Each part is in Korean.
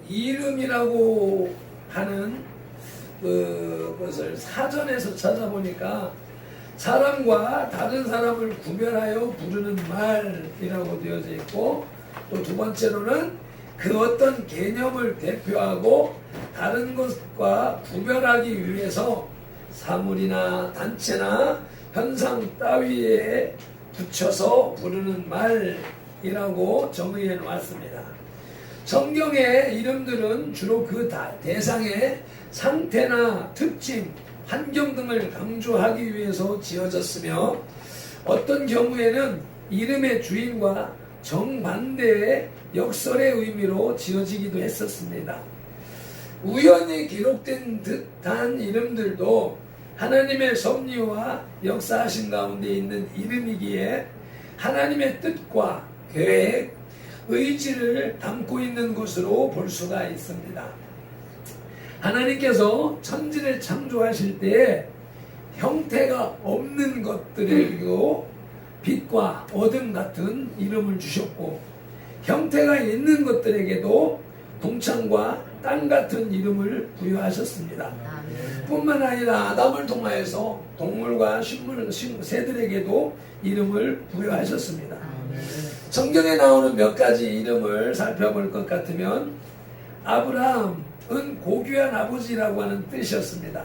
이름이라고 하는 그것을 사전에서 찾아보니까 사람과 다른 사람을 구별하여 부르는 말이라고 되어져 있고, 또 두 번째로는 그 어떤 개념을 대표하고 다른 것과 구별하기 위해서 사물이나 단체나 현상 따위에 붙여서 부르는 말이라고 정의해 놓았습니다. 성경의 이름들은 주로 그 대상의 상태나 특징, 환경 등을 강조하기 위해서 지어졌으며, 어떤 경우에는 이름의 주인과 정반대의 역설의 의미로 지어지기도 했었습니다. 우연히 기록된 듯한 이름들도 하나님의 섭리와 역사하신 가운데 있는 이름이기에 하나님의 뜻과 계획, 의지를 담고 있는 것으로 볼 수가 있습니다. 하나님께서 천지를 창조하실 때에 형태가 없는 것들에게도 빛과 어둠 같은 이름을 주셨고, 형태가 있는 것들에게도 동창과 땅 같은 이름을 부여하셨습니다. 뿐만 아니라 아담을 통하여서 동물과 식물, 새들에게도 이름을 부여하셨습니다. 성경에 나오는 몇 가지 이름을 살펴볼 것 같으면, 아브라함은 고귀한 아버지라고 하는 뜻이었습니다.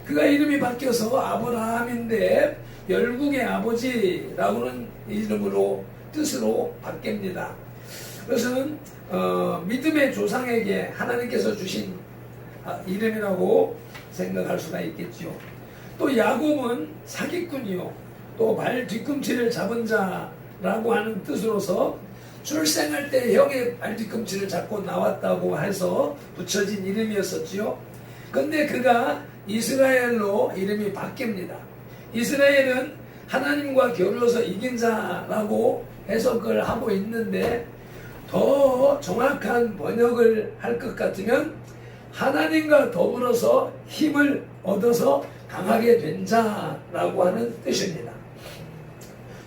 그가 이름이 바뀌어서 아브라함인데 열국의 아버지라고는 이름으로 뜻으로 바뀝니다. 그것은 믿음의 조상에게 하나님께서 주신 이름이라고 생각할 수가 있겠지요. 또 야곱은 사기꾼이요, 또 발 뒤꿈치를 잡은 자라고 하는 뜻으로서 출생할 때 형의 발 뒤꿈치를 잡고 나왔다고 해서 붙여진 이름이었었지요. 근데 그가 이스라엘로 이름이 바뀝니다. 이스라엘은 하나님과 겨루어서 이긴 자라고 해석을 하고 있는데, 더 정확한 번역을 할 것 같으면 하나님과 더불어서 힘을 얻어서 강하게 된 자라고 하는 뜻입니다.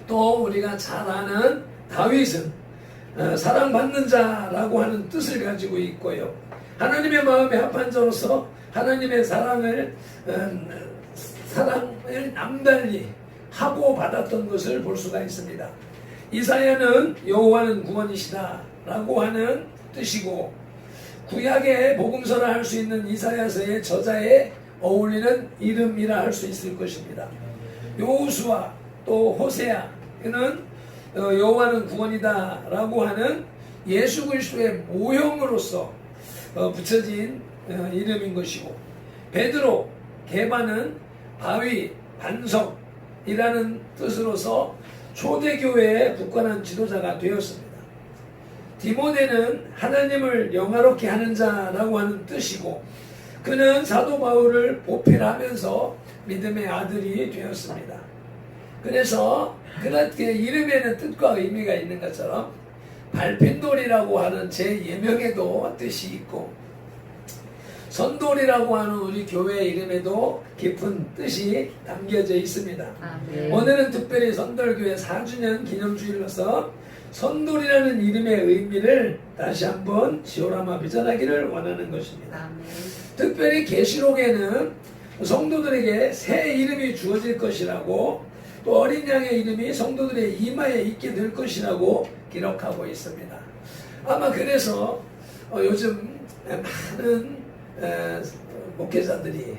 또 우리가 잘 아는 다윗은 사랑받는 자라고 하는 뜻을 가지고 있고요. 하나님의 마음에 합한 자로서 하나님의 사랑을 남달리 하고 받았던 것을 볼 수가 있습니다. 이사야는 여호와는 구원이시다 라고 하는 뜻이고, 구약의 복음서를 할 수 있는 이사야서의 저자에 어울리는 이름이라 할 수 있을 것입니다. 여호수아 또 호세아는 여호와는 구원이다 라고 하는 예수 그리스도의 모형으로서 붙여진 이름인 것이고, 베드로, 게바는 바위, 반석이라는 뜻으로서 초대교회에 굳건한 지도자가 되었습니다. 디모데는 하나님을 영화롭게 하는 자라고 하는 뜻이고, 그는 사도 바울을 보필하면서 믿음의 아들이 되었습니다. 그래서 그렇게 이름에는 뜻과 의미가 있는 것처럼 발핀돌이라고 하는 제 예명에도 뜻이 있고, 선돌이라고 하는 우리 교회 이름에도 깊은 뜻이 담겨져 있습니다. 오늘은 특별히 선돌교회 4주년 기념주일로서 선돌이라는 이름의 의미를 다시 한번 지오라마 비전하기를 원하는 것입니다. 특별히 계시록에는 성도들에게 새 이름이 주어질 것이라고, 또 어린 양의 이름이 성도들의 이마에 있게 될 것이라고 기록하고 있습니다. 아마 그래서 요즘 많은 목회자들이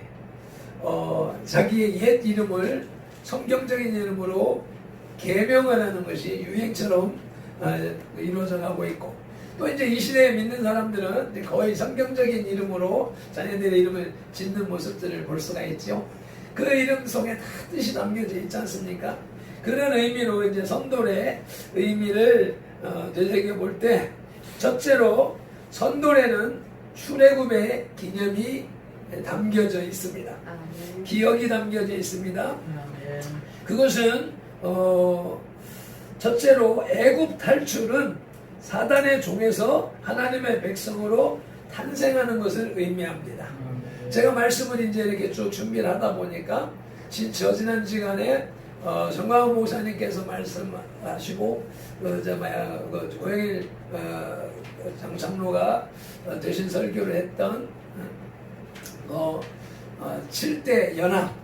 자기의 옛 이름을 성경적인 이름으로 개명을 하는 것이 유행처럼 이루어져 가고 있고, 또 이제 이 시대에 믿는 사람들은 거의 성경적인 이름으로 자녀들의 이름을 짓는 모습들을 볼 수가 있죠. 그 이름 속에 다 뜻이 담겨져 있지 않습니까? 그런 의미로 이제 선돌의 의미를 되새겨볼 때, 첫째로 선돌에는 출애굽의 기념이 담겨져 있습니다. 기억이 담겨져 있습니다. 그것은 첫째로 애굽 탈출은 사단의 종에서 하나님의 백성으로 탄생하는 것을 의미합니다. 제가 말씀을 이제 이렇게 쭉 준비를 하다 보니까 지난 시간에 정광훈 목사님께서 말씀하시고 고영일 장로가 대신 설교를 했던 7대 연합,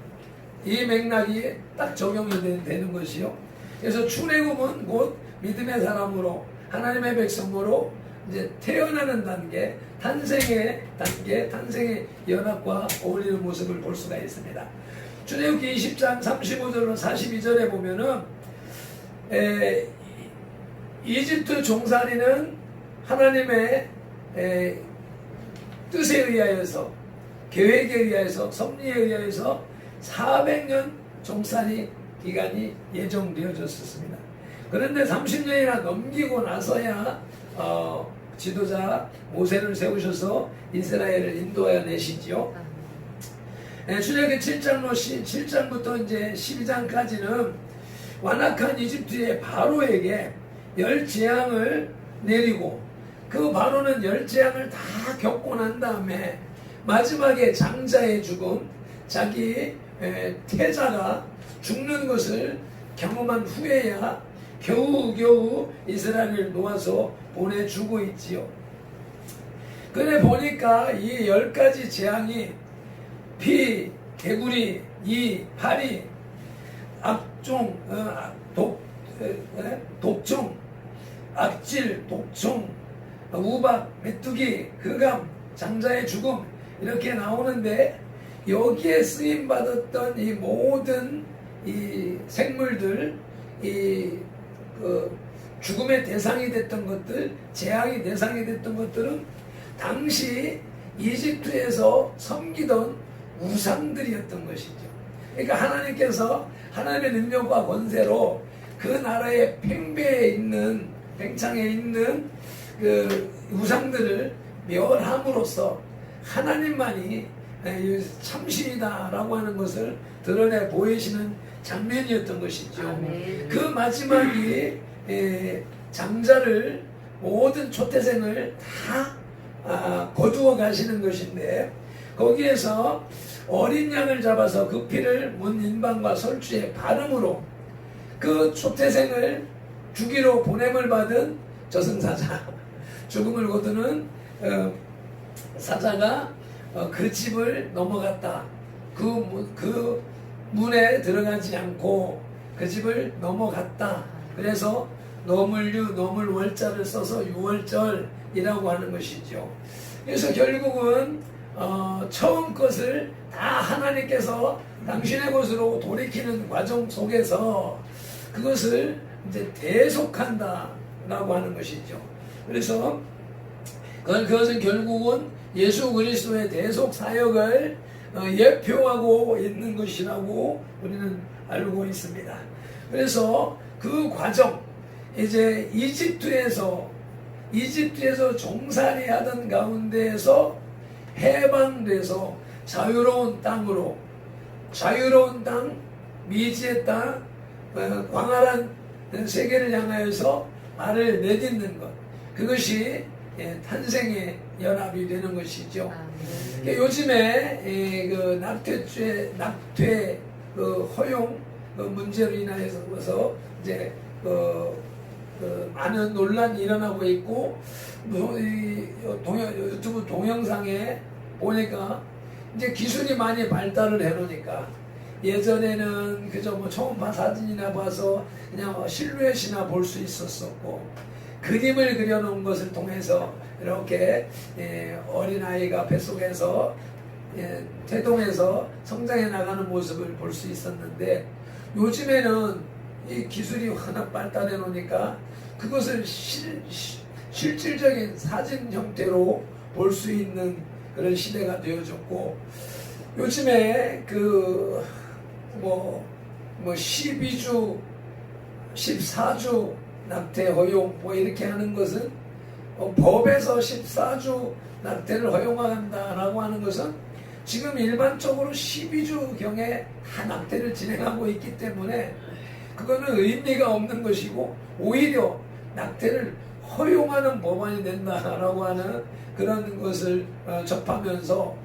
이 맥락이 딱 적용이 되는 것이요. 그래서 출애굽은 곧 믿음의 사람으로 하나님의 백성으로 이제 태어나는 단계, 탄생의 단계, 탄생의 연합과 어울리는 모습을 볼 수가 있습니다. 출애굽기 20장 35절로 42절에 보면은 이집트 종살이는 하나님의 뜻에 의하여서, 계획에 의하여서, 섭리에 의하여서 400년 종살이 기간이 예정되어졌습니다. 그런데 30년이나 넘기고 나서야 지도자 모세를 세우셔서 이스라엘을 인도하여 내시지요. 출애굽기 7장부터 이제 12장까지는 완악한 이집트의 바로에게 열 재앙을 내리고, 그 바로는 열 재앙을 다 겪고 난 다음에 마지막에 장자의 죽음, 자기 태자가 죽는 것을 경험한 후에야 겨우겨우 이스라엘을 놓아서 보내주고 있지요. 그래 보니까 이 10가지 재앙이 피, 개구리, 이, 파리, 악종, 독종, 악질, 독종, 우박, 메뚜기, 흑암, 장자의 죽음 이렇게 나오는데, 여기에 쓰임 받았던 이 모든 이 생물들, 죽음의 대상이 됐던 것들, 재앙의 대상이 됐던 것들은 당시 이집트에서 섬기던 우상들이었던 것이죠. 그러니까 하나님께서 하나님의 능력과 권세로 그 나라의 팽창에 있는 그 우상들을 멸함으로써 하나님만이 참신이다라고 하는 것을 드러내 보이시는 장면이었던 것이죠. 아멘. 그 마지막이 장자를, 모든 초태생을 다 거두어 가시는 것인데, 거기에서 어린 양을 잡아서 그 피를 문 인방과 설주에 바름으로 그 초태생을 주기로 보냄을 받은 저승사자, 죽음을 거두는 사자가 그 집을 넘어갔다. 그 문에 들어가지 않고 그 집을 넘어갔다. 그래서 노물유, 노물월자를 써서 유월절이라고 하는 것이죠. 그래서 결국은 처음 것을 다 하나님께서 당신의 것으로 돌이키는 과정 속에서 그것을 이제 대속한다라고 하는 것이죠. 그래서 그것은 결국은 예수 그리스도의 대속 사역을 예표하고 있는 것이라고 우리는 알고 있습니다. 그래서 그 과정, 이제 이집트에서 종살이 하던 가운데에서 해방돼서 자유로운 땅으로, 자유로운 땅, 미지의 땅, 광활한 세계를 향하여서 발을 내딛는 것, 그것이 탄생의 연합이 되는 것이죠. 요즘에 그 낙태 허용 문제로 인하여서 이제 많은 논란이 일어나고 있고, 유튜브 동영상에 보니까 이제 기술이 많이 발달을 해놓으니까, 예전에는 그저 뭐 초음파 사진이나 봐서 그냥 실루엣이나 볼 수 있었었고, 그림을 그려놓은 것을 통해서 이렇게 어린아이가 뱃속에서 태동해서 성장해 나가는 모습을 볼 수 있었는데, 요즘에는 이 기술이 워낙 발달해 놓으니까 그것을 실질적인 사진 형태로 볼 수 있는 그런 시대가 되어졌고, 요즘에 12주, 14주 낙태 허용 이렇게 하는 것은, 법에서 14주 낙태를 허용한다라고 하는 것은 지금 일반적으로 12주경에 다 낙태를 진행하고 있기 때문에 그거는 의미가 없는 것이고, 오히려 낙태를 허용하는 법안이 된다라고 하는 그런 것을 접하면서,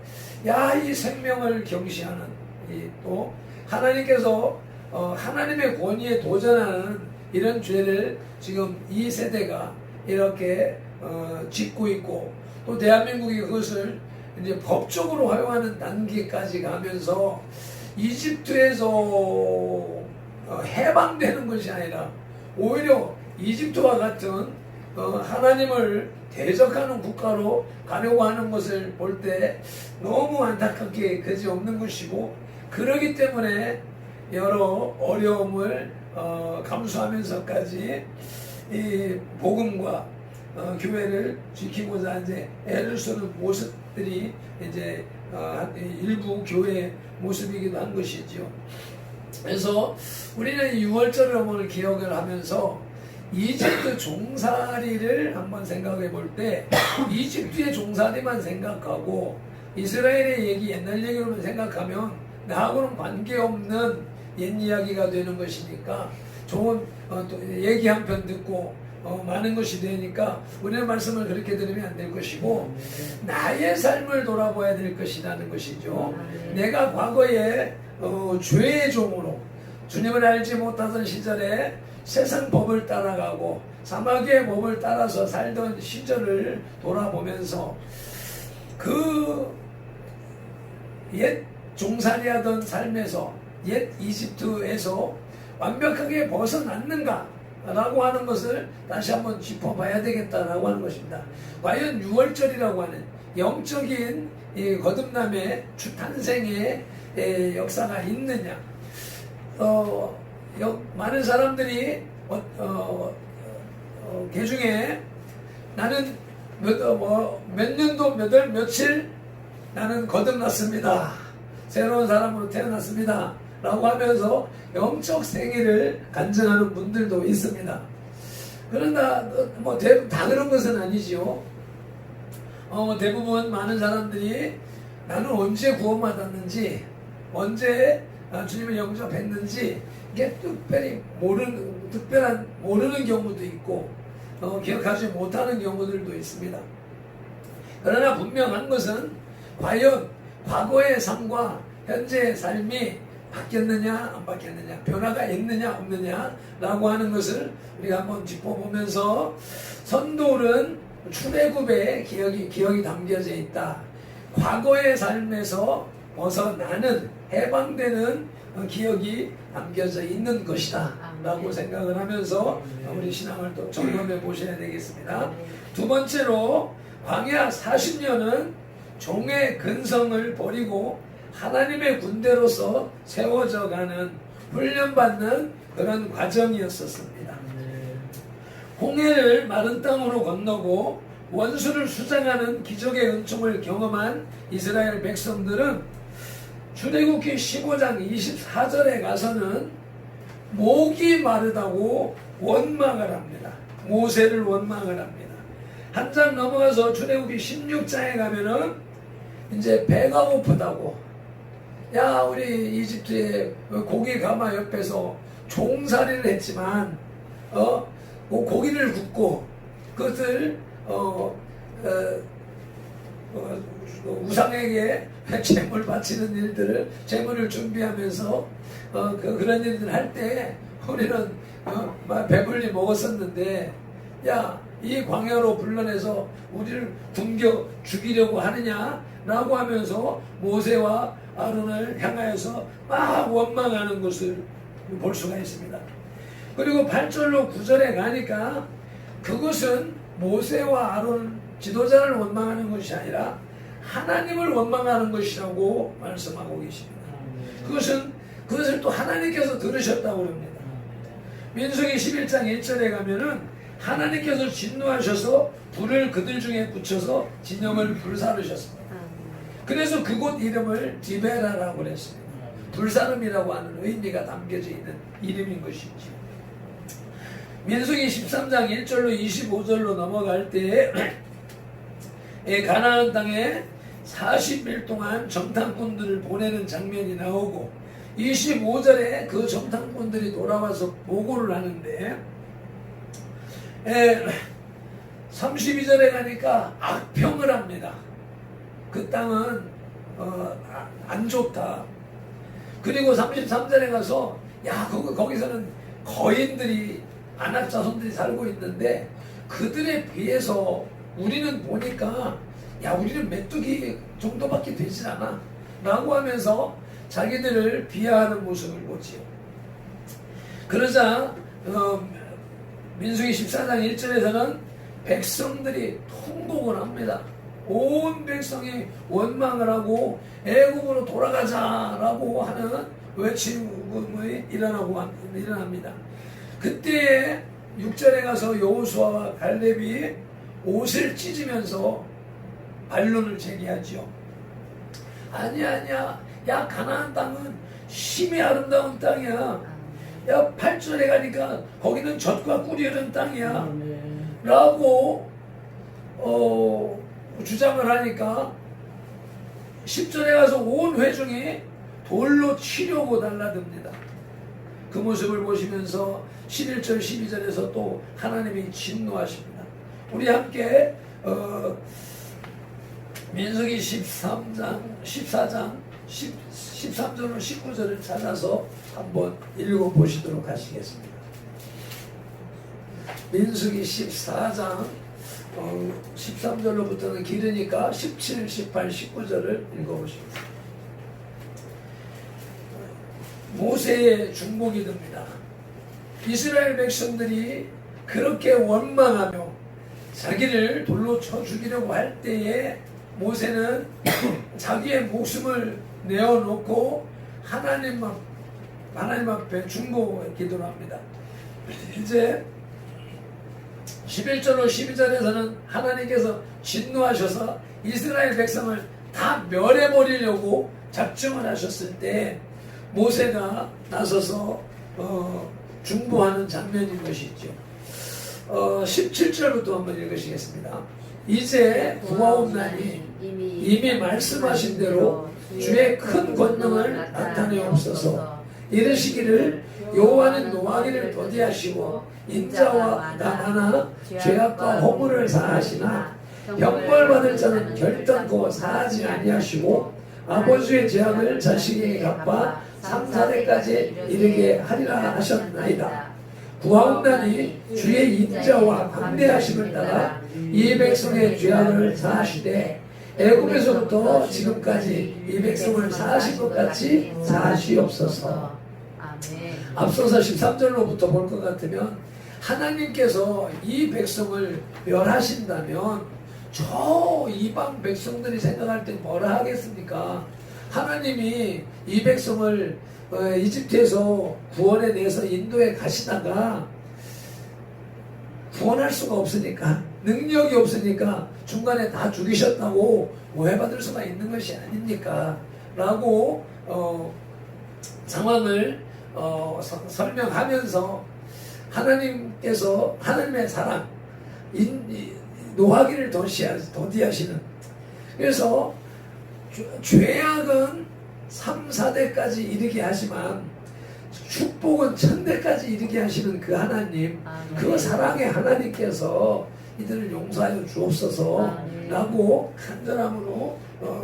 이 생명을 경시하는, 또 하나님께서 하나님의 권위에 도전하는 이런 죄를 지금 이 세대가 이렇게 짓고 있고, 또 대한민국이 그것을 이제 법적으로 허용하는 단계까지 가면서 이집트에서 해방되는 것이 아니라 오히려 이집트와 같은 하나님을 대적하는 국가로 가려고 하는 것을 볼 때 너무 안타깝게 그지없는 것이고, 그러기 때문에 여러 어려움을 감수하면서까지 이 복음과 교회를 지키고자 이제 애를 쓰는 모습들이 이제 일부 교회의 모습이기도 한 것이죠. 그래서 우리는 6월절을 오늘 기억을 하면서 이집트 종살이를 한번 생각해 볼 때, 이집트의 종살이만 생각하고 이스라엘의 얘기, 옛날 얘기로만 생각하면 나하고는 관계없는 옛 이야기가 되는 것이니까 좋은 또 얘기 한 편 듣고 많은 것이 되니까 우리는 말씀을 그렇게 들으면 안 될 것이고, 나의 삶을 돌아봐야 될 것이라는 것이죠. 내가 과거에 죄의 종으로 주님을 알지 못하던 시절에 세상 법을 따라가고 사마귀의 법을 따라서 살던 시절을 돌아보면서 그 옛 종살이하던 삶에서, 옛 이집트에서 완벽하게 벗어났는가 라고 하는 것을 다시 한번 짚어봐야 되겠다라고 하는 것입니다. 과연 6월절이라고 하는 영적인 거듭남의 주탄생의 역사가 있느냐. 많은 사람들이 개중에 나는 몇 년도 몇 월 며칠 나는 거듭났습니다, 새로운 사람으로 태어났습니다 라고 하면서 영적 생애를 간증하는 분들도 있습니다. 그러나 대부분 다 그런 것은 아니지요. 대부분 많은 사람들이 나는 언제 구원받았는지, 언제 주님을 영접했는지 이게 특별히 모르는 경우도 있고 기억하지 못하는 경우들도 있습니다. 그러나 분명한 것은 과연 과거의 삶과 현재의 삶이 바뀌었느냐 안 바뀌었느냐, 변화가 있느냐 없느냐 라고 하는 것을 우리가 한번 짚어보면서, 선돌은 출애굽의 기억이 담겨져 있다. 과거의 삶에서 벗어나는, 해방되는 기억이 담겨져 있는 것이다 라고 생각을 하면서 우리 신앙을 또 점검해 보셔야 되겠습니다. 두 번째로, 광야 40년은 종의 근성을 버리고 하나님의 군대로서 세워져 가는, 훈련받는 그런 과정이었었습니다. 홍해를 마른 땅으로 건너고 원수를 수장하는 기적의 은총을 경험한 이스라엘 백성들은 출애굽기 15장 24절에 가서는 목이 마르다고 원망을 합니다. 모세를 원망을 합니다. 한 장 넘어가서 출애굽기 16장에 가면은 이제 배가 고프다고, 야 우리 이집트의 고기 가마 옆에서 종살이를 했지만 고기를 굽고 그것을 우상에게 제물 바치는 일들을, 제물을 준비하면서 그런 일들을 할 때 우리는 배불리 먹었었는데, 야 이 광야로 불러내서 우리를 굶겨 죽이려고 하느냐 라고 하면서 모세와 아론을 향하여서 막 원망하는 것을 볼 수가 있습니다. 그리고 8절로 9절에 가니까 그것은 모세와 아론 지도자를 원망하는 것이 아니라 하나님을 원망하는 것이라고 말씀하고 계십니다. 그것을 또 하나님께서 들으셨다고 합니다. 민수기 11장 1절에 가면은 하나님께서 진노하셔서 불을 그들 중에 붙여서 진영을 불사르셨습니다. 그래서 그곳 이름을 디베라라고 그랬습니다. 불사름이라고 하는 의미가 담겨져 있는 이름인 것이죠. 민수기 13장 1절로 25절로 넘어갈 때에 가나안 땅에 40일 동안 정탐꾼들을 보내는 장면이 나오고, 25절에 그 정탐꾼들이 돌아와서 보고를 하는데, 32절에 가니까 악평을 합니다. 그 땅은 안 좋다. 그리고 33절에 가서 야, 거기서는 거인들이 안악 자손들이 살고 있는데 그들에 비해서 우리는 보니까 야, 우리는 메뚜기 정도밖에 되질 않아 라고 하면서 자기들을 비하하는 모습을 보지요. 그러자 민수기 14장 1절에서는 백성들이 통곡을 합니다. 온 백성이 원망을 하고 애굽으로 돌아가자라고 하는 외침이 일어납니다. 그때 6절에 가서 여호수아와 갈렙이 옷을 찢으면서 반론을 제기하죠. 아니야. 야, 가나안 땅은 심히 아름다운 땅이야. 야, 8절에 가니까 거기는 젖과 꿀이 흐르는 땅이야. 라고 주장을 하니까 10절에 가서 온 회중이 돌로 치려고 달라듭니다. 그 모습을 보시면서 11절 12절에서 또 하나님이 진노하십니다. 우리 함께 민수기 14장 13절로 19절을 찾아서 한번 읽어보시도록 하시겠습니다. 민수기 14장 13절로부터는 길으니까 17, 18, 19절을 읽어보십니다. 모세의 중복이 됩니다. 이스라엘 백성들이 그렇게 원망하며 자기를 돌로 쳐 죽이려고 할 때에 모세는 자기의 목숨을 내어놓고 하나님 앞에 중보 기도를 합니다. 이제 11절로 12절에서는 하나님께서 진노하셔서 이스라엘 백성을 다 멸해버리려고 작정을 하셨을 때 모세가 나서서 중보하는 장면인 것이죠. 17절부터 한번 읽으시겠습니다. 이제 구하옵나니 이미 말씀하신 대로 주의 큰 권능을 나타내옵소서. 이르시기를 여호와는 노하기를 더디하시고 인자와 나하나 죄악과 허물을 사하시나 형벌받을 자는 결단코 사하지 아니하시고 아버지의 죄악을 자식에게 갚아 3, 4대까지 이르게 하리라 하셨나이다. 구하옵나니 주의 인자와 광대하심을 따라 이 백성의 죄악을 사하시되 애굽에서부터 지금까지 이 백성을 사하신 것 같이 사하시옵소서. 앞서서 13절로부터 볼 것 같으면 하나님께서 이 백성을 멸하신다면 저 이방 백성들이 생각할 때 뭐라 하겠습니까? 하나님이 이 백성을 이집트에서 구원해 내서 인도에 가시다가 구원할 수가 없으니까, 능력이 없으니까 중간에 다 죽이셨다고 오해받을 수가 있는 것이 아닙니까? 라고 상황을 설명하면서 하나님께서 하나님의 사랑, 노하기를 더디하시는, 그래서 죄악은 3, 4대까지 이르게 하지만 축복은 1000대까지 이르게 하시는 그 하나님, 그 사랑의 하나님께서 이들을 용서하여 주옵소서 라고 간절함으로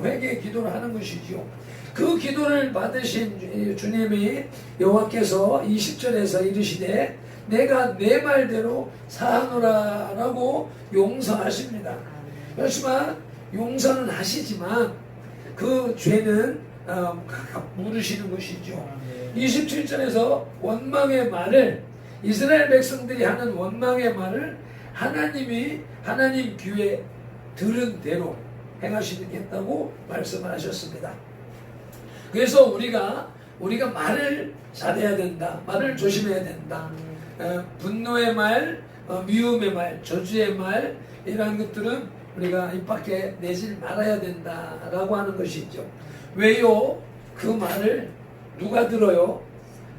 회개의 기도를 하는 것이죠. 그 기도를 받으신 주님이 여호와께서 20절에서 이르시되 내가 내 말대로 사하노라 라고 용서하십니다. 그렇지만 용서는 하시지만 그 죄는 물으시는 것이죠. 27절에서 원망의 말을, 이스라엘 백성들이 하는 원망의 말을 하나님이 하나님 귀에 들은 대로 행하시겠다고 말씀을 하셨습니다. 그래서 우리가 말을 잘해야 된다, 말을 조심해야 된다. 분노의 말, 미움의 말, 저주의 말, 이러한 것들은 우리가 입 밖에 내질 말아야 된다라고 하는 것이죠. 왜요? 그 말을 누가 들어요?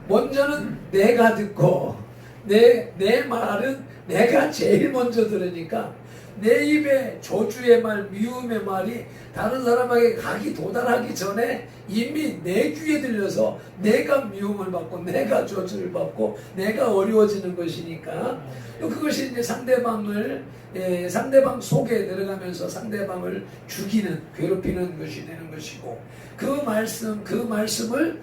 먼저는 내가 듣고 내 말은 내가 제일 먼저 들으니까 내 입에 저주의 말, 미움의 말이 다른 사람에게 각이 도달하기 전에 이미 내 귀에 들려서 내가 미움을 받고 내가 저주를 받고 내가 어려워지는 것이니까, 그것이 이제 상대방 속에 들어가면서 상대방을 죽이는, 괴롭히는 것이 되는 것이고, 그 말씀을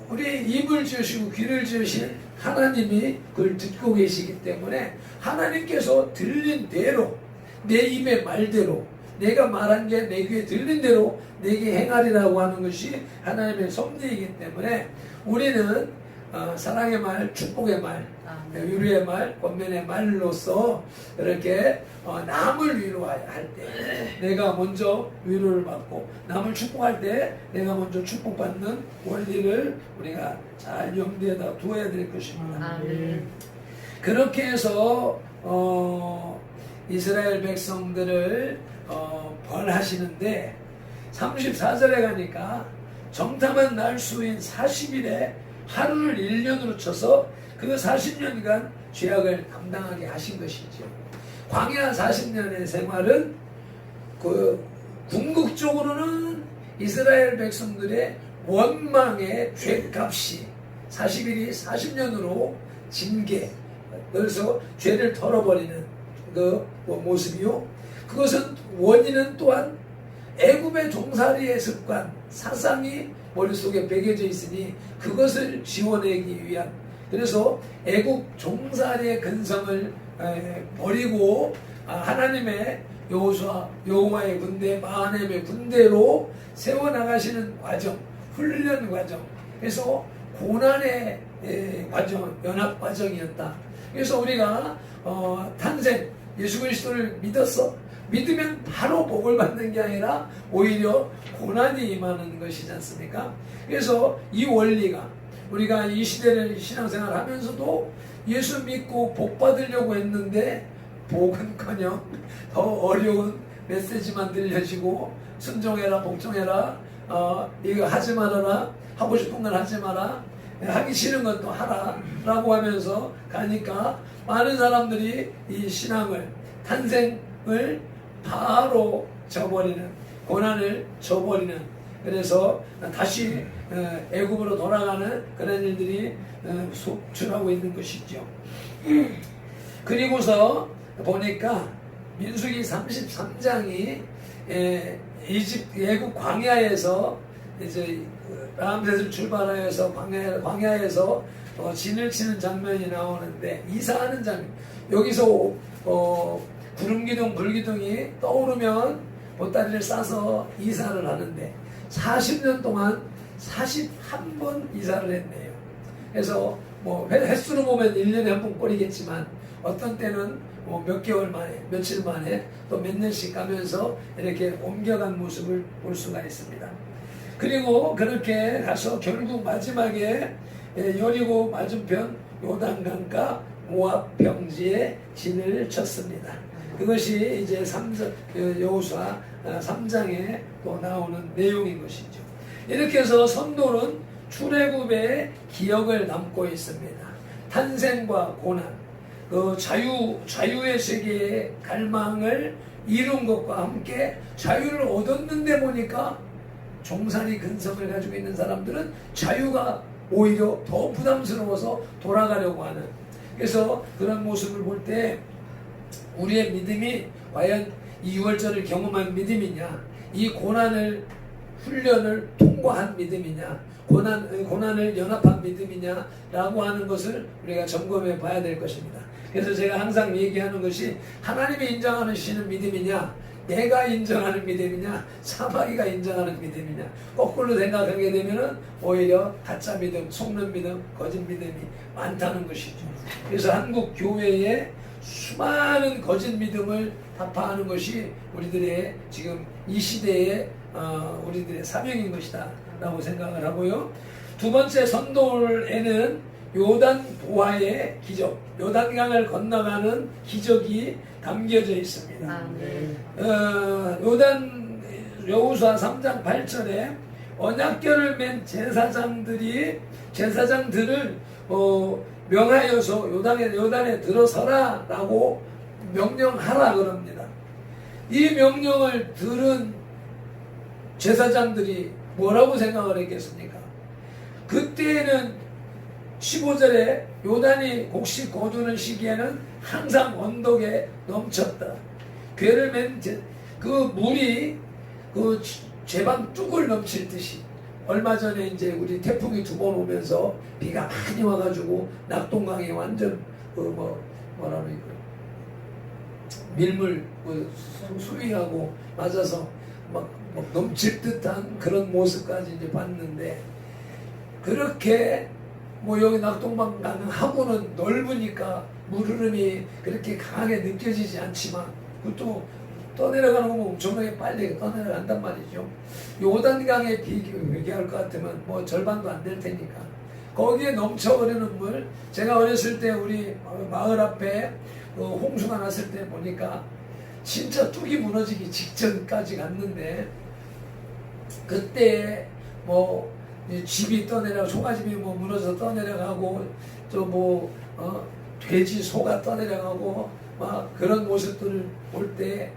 우리 입을 지으시고 귀를 지으신 하나님이 그걸 듣고 계시기 때문에 하나님께서 들린 대로 내 입의 말대로 내가 말한 게 내 귀에 들린 대로 내게 행하리라고 하는 것이 하나님의 섭리이기 때문에 우리는 사랑의 말, 축복의 말, 위로의 말, 권면의 말로서 이렇게 남을 위로할 때 내가 먼저 위로를 받고 남을 축복할 때 내가 먼저 축복받는 원리를 우리가 잘 염두에다 두어야 될 것입니다. 그렇게 해서 이스라엘 백성들을 벌하시는데 34절에 가니까 정탐한 날 수인 40일에 하루를 1년으로 쳐서 그 40년간 죄악을 감당하게 하신 것이죠. 광야 40년의 생활은 그 궁극적으로는 이스라엘 백성들의 원망의 죄값이 40일이 40년으로 징계, 그래서 죄를 털어버리는 그 모습이요. 그것은 원인은 또한 애굽의 종살이의 습관, 사상이 머릿속에 배겨져 있으니 그것을 지워내기 위한, 그래서 애굽 종살이의 근성을 버리고 하나님의 여호와의 군대, 마하넴의 군대로 세워나가시는 과정, 훈련 과정, 그래서 고난의 과정, 연합 과정이었다. 그래서 우리가 탄생, 예수 그리스도를 믿으면 바로 복을 받는 게 아니라 오히려 고난이 임하는 것이지 않습니까? 그래서 이 원리가 우리가 이 시대를 신앙생활 하면서도 예수 믿고 복 받으려고 했는데 복은커녕 더 어려운 메시지만 들려지고 순종해라, 복종해라, 이거 하지 말아라, 하고 싶은 건 하지 마라, 하기 싫은 것도 하라 라고 하면서 가니까 많은 사람들이 이 신앙을, 탄생을 바로 저버리는, 고난을 저버리는, 그래서 다시 애굽으로 돌아가는 그런 일들이 속출하고 있는 것이죠. 그리고서 보니까 민수기 33장이 애굽 광야에서 이제 람셋을 출발하여서 광야에서 진을 치는 장면이 나오는데, 이사하는 장면, 여기서 구름기둥 불기둥이 떠오르면 보따리를 싸서 이사를 하는데 40년 동안 41번 이사를 했네요. 그래서 뭐 횟수로 보면 1년에 한 번 꼴이겠지만 어떤 때는 몇 개월 만에, 며칠 만에 또 몇 년씩 가면서 이렇게 옮겨간 모습을 볼 수가 있습니다. 그리고 그렇게 가서 결국 마지막에 여리고 맞은편 요단강가 모압 평지에 진을 쳤습니다. 그것이 이제 여호수아 3장에 또 나오는 내용인 것이죠. 이렇게 해서 선도는 출애굽의 기억을 담고 있습니다. 탄생과 고난, 그 자유의 세계의 갈망을 이룬 것과 함께 자유를 얻었는데 보니까 종살이 근성을 가지고 있는 사람들은 자유가 오히려 더 부담스러워서 돌아가려고 하는, 그래서 그런 모습을 볼 때 우리의 믿음이 과연 이 6월절을 경험한 믿음이냐, 이 고난을, 훈련을 통과한 믿음이냐, 고난을 연합한 믿음이냐 라고 하는 것을 우리가 점검해 봐야 될 것입니다. 그래서 제가 항상 얘기하는 것이 하나님이 인정하시는 믿음이냐, 내가 인정하는 믿음이냐, 사마귀가 인정하는 믿음이냐, 거꾸로 생각하게 되면 오히려 가짜 믿음, 속는 믿음, 거짓 믿음이 많다는 것이죠. 그래서 한국 교회에 수많은 거짓 믿음을 타파하는 것이 우리들의 지금 이 시대의 우리들의 사명인 것이다 라고 생각을 하고요. 두 번째, 선돌에는 요단 보화의 기적, 요단강을 건너가는 기적이 담겨져 있습니다. 여호수아 3장 8절에 언약궤를 맨 제사장들을 명하여서 요단에 들어서라 라고 명령하라 그럽니다. 이 명령을 들은 제사장들이 뭐라고 생각을 했겠습니까? 그때는 15절에 요단이 곡식 거두는 시기에는 항상 언덕에 넘쳤다. 궤를 맨 그 물이 그 제방 뚝을 넘칠 듯이 얼마 전에 이제 우리 태풍이 2번 오면서 비가 많이 와가지고 낙동강에 완전 뭐라 그래 밀물 수위하고 맞아서 막 넘칠 듯한 그런 모습까지 이제 봤는데, 그렇게 여기 낙동강하고는 넓으니까 물 흐름이 그렇게 강하게 느껴지지 않지만 그것도 떠내려가는 거 엄청나게 빨리 떠내려간단 말이죠. 요단강에 비교할 것 같으면 절반도 안 될 테니까 거기에 넘쳐 흐르는 물, 제가 어렸을 때 우리 마을 앞에 홍수가 났을 때 보니까 진짜 뚝이 무너지기 직전까지 갔는데, 그때 집이 떠내려 소가집이 무너져서 떠내려가고 또 돼지 소가 떠내려가고 막 그런 모습들을 볼 때,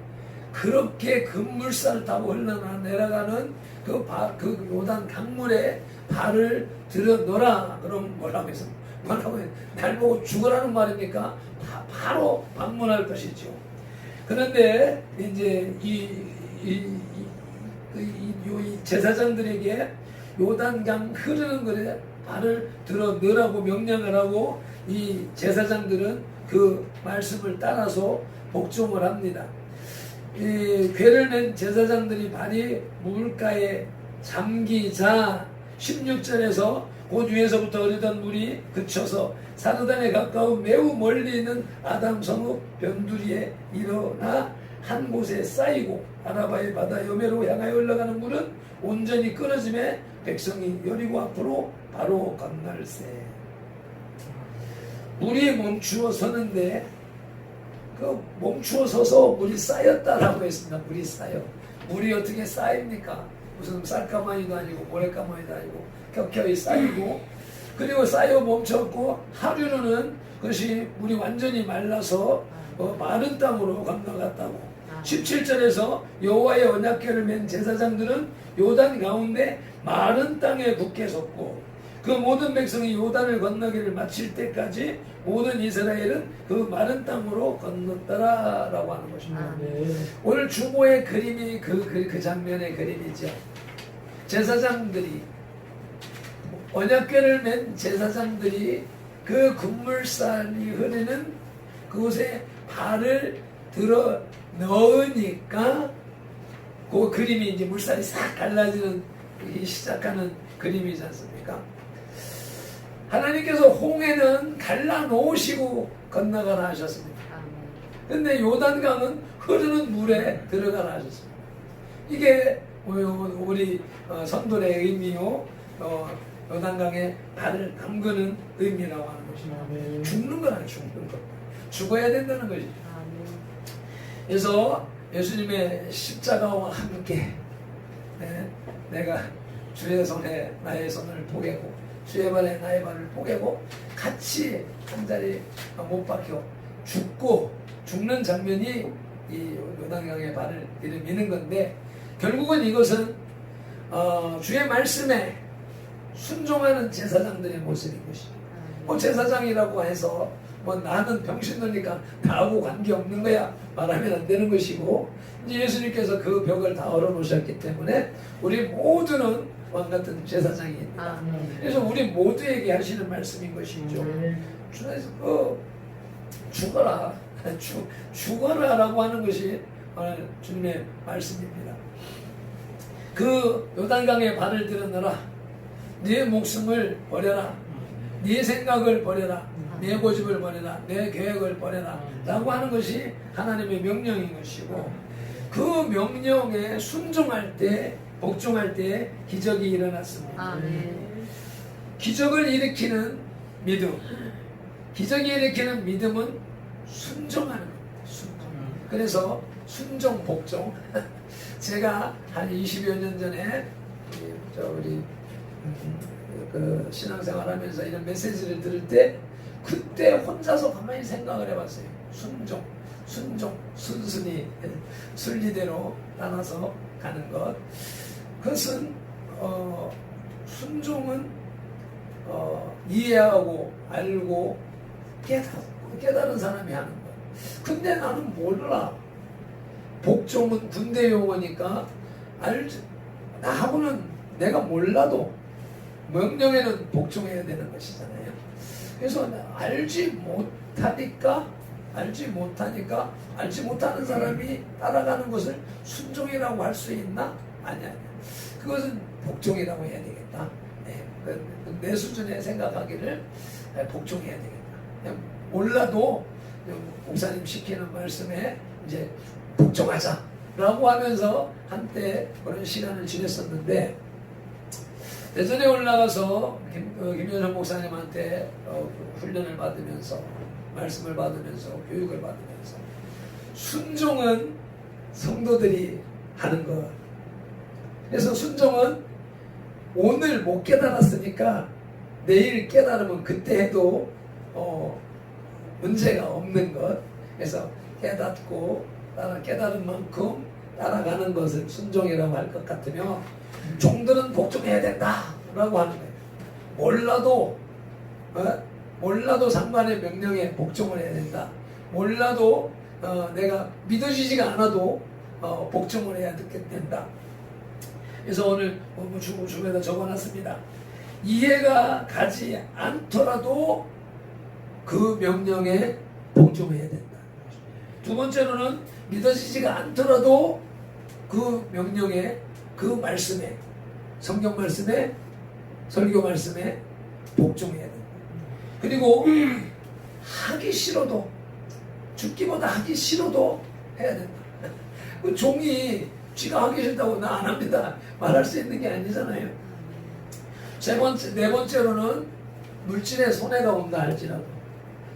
그렇게 급물살 타고 흘러내려가는 그 요단 강물에 발을 들여 넣어라. 그럼 뭐라고 해서 날 보고 죽으라는 말입니까? 바로 방문할 것이죠. 그런데 이제 이 제사장들에게 요단강 흐르는 것에 발을 들어 넣으라고 명령을 하고, 이 제사장들은 그 말씀을 따라서 복종을 합니다. 이 괴를 낸 제사장들이 발이 물가에 잠기자 16절에서 곧 위에서부터 흐르던 물이 그쳐서 사르단에 가까운 매우 멀리 있는 아담 성읍 변두리에 일어나 한 곳에 쌓이고, 아라바의 바다 여매로 향하여 흘러가는 물은 온전히 끊어짐에 백성이 여리고 앞으로 바로 건널세. 물이 멈추어 서는데 그 멈추어 서서 물이 쌓였다라고 했습니다. 물이 쌓여. 물이 어떻게 쌓입니까? 무슨 쌀가마니도 아니고 모래가마니도 아니고 켜켜이 쌓이고, 그리고 쌓여 멈췄고 하루는 그것이 물이 완전히 말라서 마른 땅으로 건너갔다고. 17절에서 여호와의 언약궤를 맨 제사장들은 요단 가운데 마른 땅에 굳게 섰고, 그 모든 백성이 요단을 건너기를 마칠 때까지 모든 이스라엘은 그 마른 땅으로 건넜더라라고 하는 것입니다. 오늘 주보의 그림이 그 장면의 그림이죠. 제사장들이, 언약궤를 맨 제사장들이 그 급물살이 흐르는 그곳에 발을 들어 넣으니까 그 그림이 이제 물살이 싹 갈라지는 시작하는 그림이지 않습니까? 하나님께서 홍해는 갈라 놓으시고 건너가라 하셨습니다. 근데 요단강은 흐르는 물에 들어가라 하셨습니다. 이게 우리 성도의 의미요, 요단강에 발을 담그는 의미라고 하는 것입니다. 죽는 거라, 죽는 거. 죽어야 된다는 것이죠. 그래서 예수님의 십자가와 함께 내가 주의 손에 나의 손을 포개고 주의 발에 나의 발을 포개고 같이 한 자리 못 박혀 죽는 장면이 이 요단강의 발을 이르미는 건데, 결국은 이것은 주의 말씀에 순종하는 제사장들의 모습인 것이죠. 제사장이라고 해서 나는 병신도니까 나하고 관계없는 거야 말하면 안 되는 것이고, 이제 예수님께서 그 벽을 다 얼어놓으셨기 때문에 우리 모두는 왕같은 제사장입니다. 그래서 우리 모두에게 하시는 말씀인 것이죠. 죽어라 죽어라라고 하는 것이 오늘 주님의 말씀입니다. 그 요단강에 발을 들여넣어라. 네 목숨을 버려라. 네 생각을 버려라. 내 고집을 버려라. 내 계획을 버려라 라고 하는 것이 하나님의 명령인 것이고, 그 명령에 순종할 때, 복종할 때 기적이 일어났습니다. 기적을 일으키는 믿음, 기적이 일으키는 믿음은 순종하는 겁니다. 순종. 그래서 순종, 복종. 제가 한 20여 년 전에 우리 그 신앙생활하면서 이런 메시지를 들을 때, 그때 혼자서 가만히 생각을 해봤어요. 순종, 순순히 순리대로 따라서 가는 것. 그것은 순종은 이해하고 알고 깨달은 사람이 하는 것. 근데 나는 몰라. 복종은 군대 용어니까 나하고는 내가 몰라도 명령에는 복종해야 되는 것이잖아요. 그래서 알지 못하는 사람이 따라가는 것을 순종이라고 할 수 있나? 아니야. 그것은 복종이라고 해야 되겠다. 내 수준에 생각하기를 복종해야 되겠다. 그냥 몰라도 목사님 시키는 말씀에 이제 복종하자라고 하면서 한때 그런 시간을 지냈었는데, 예전에 올라가서 김현성 목사님한테 훈련을 받으면서 말씀을 받으면서 교육을 받으면서 순종은 성도들이 하는 것. 그래서 순종은 오늘 못 깨달았으니까 내일 깨달으면 그때 해도 문제가 없는 것. 그래서 깨닫고 깨달은 만큼 따라가는 것을 순종이라고 할 것 같으며, 종들은 복종해야 된다라고 하는 거예요. 몰라도 상관의 명령에 복종을 해야 된다. 몰라도 내가 믿어지지가 않아도 복종을 해야 된다. 그래서 오늘 주변에다 적어놨습니다. 이해가 가지 않더라도 그 명령에 복종해야 된다. 두 번째로는 믿어지지가 않더라도 그 명령에, 그 말씀에, 성경 말씀에, 설교 말씀에 복종해야 된다. 그리고 하기 싫어도, 죽기보다 하기 싫어도 해야 된다. 그 종이 쥐가 하기 싫다고 나 안 합니다 말할 수 있는 게 아니잖아요. 네 번째로는 물질에 손해가 온다 할지라도,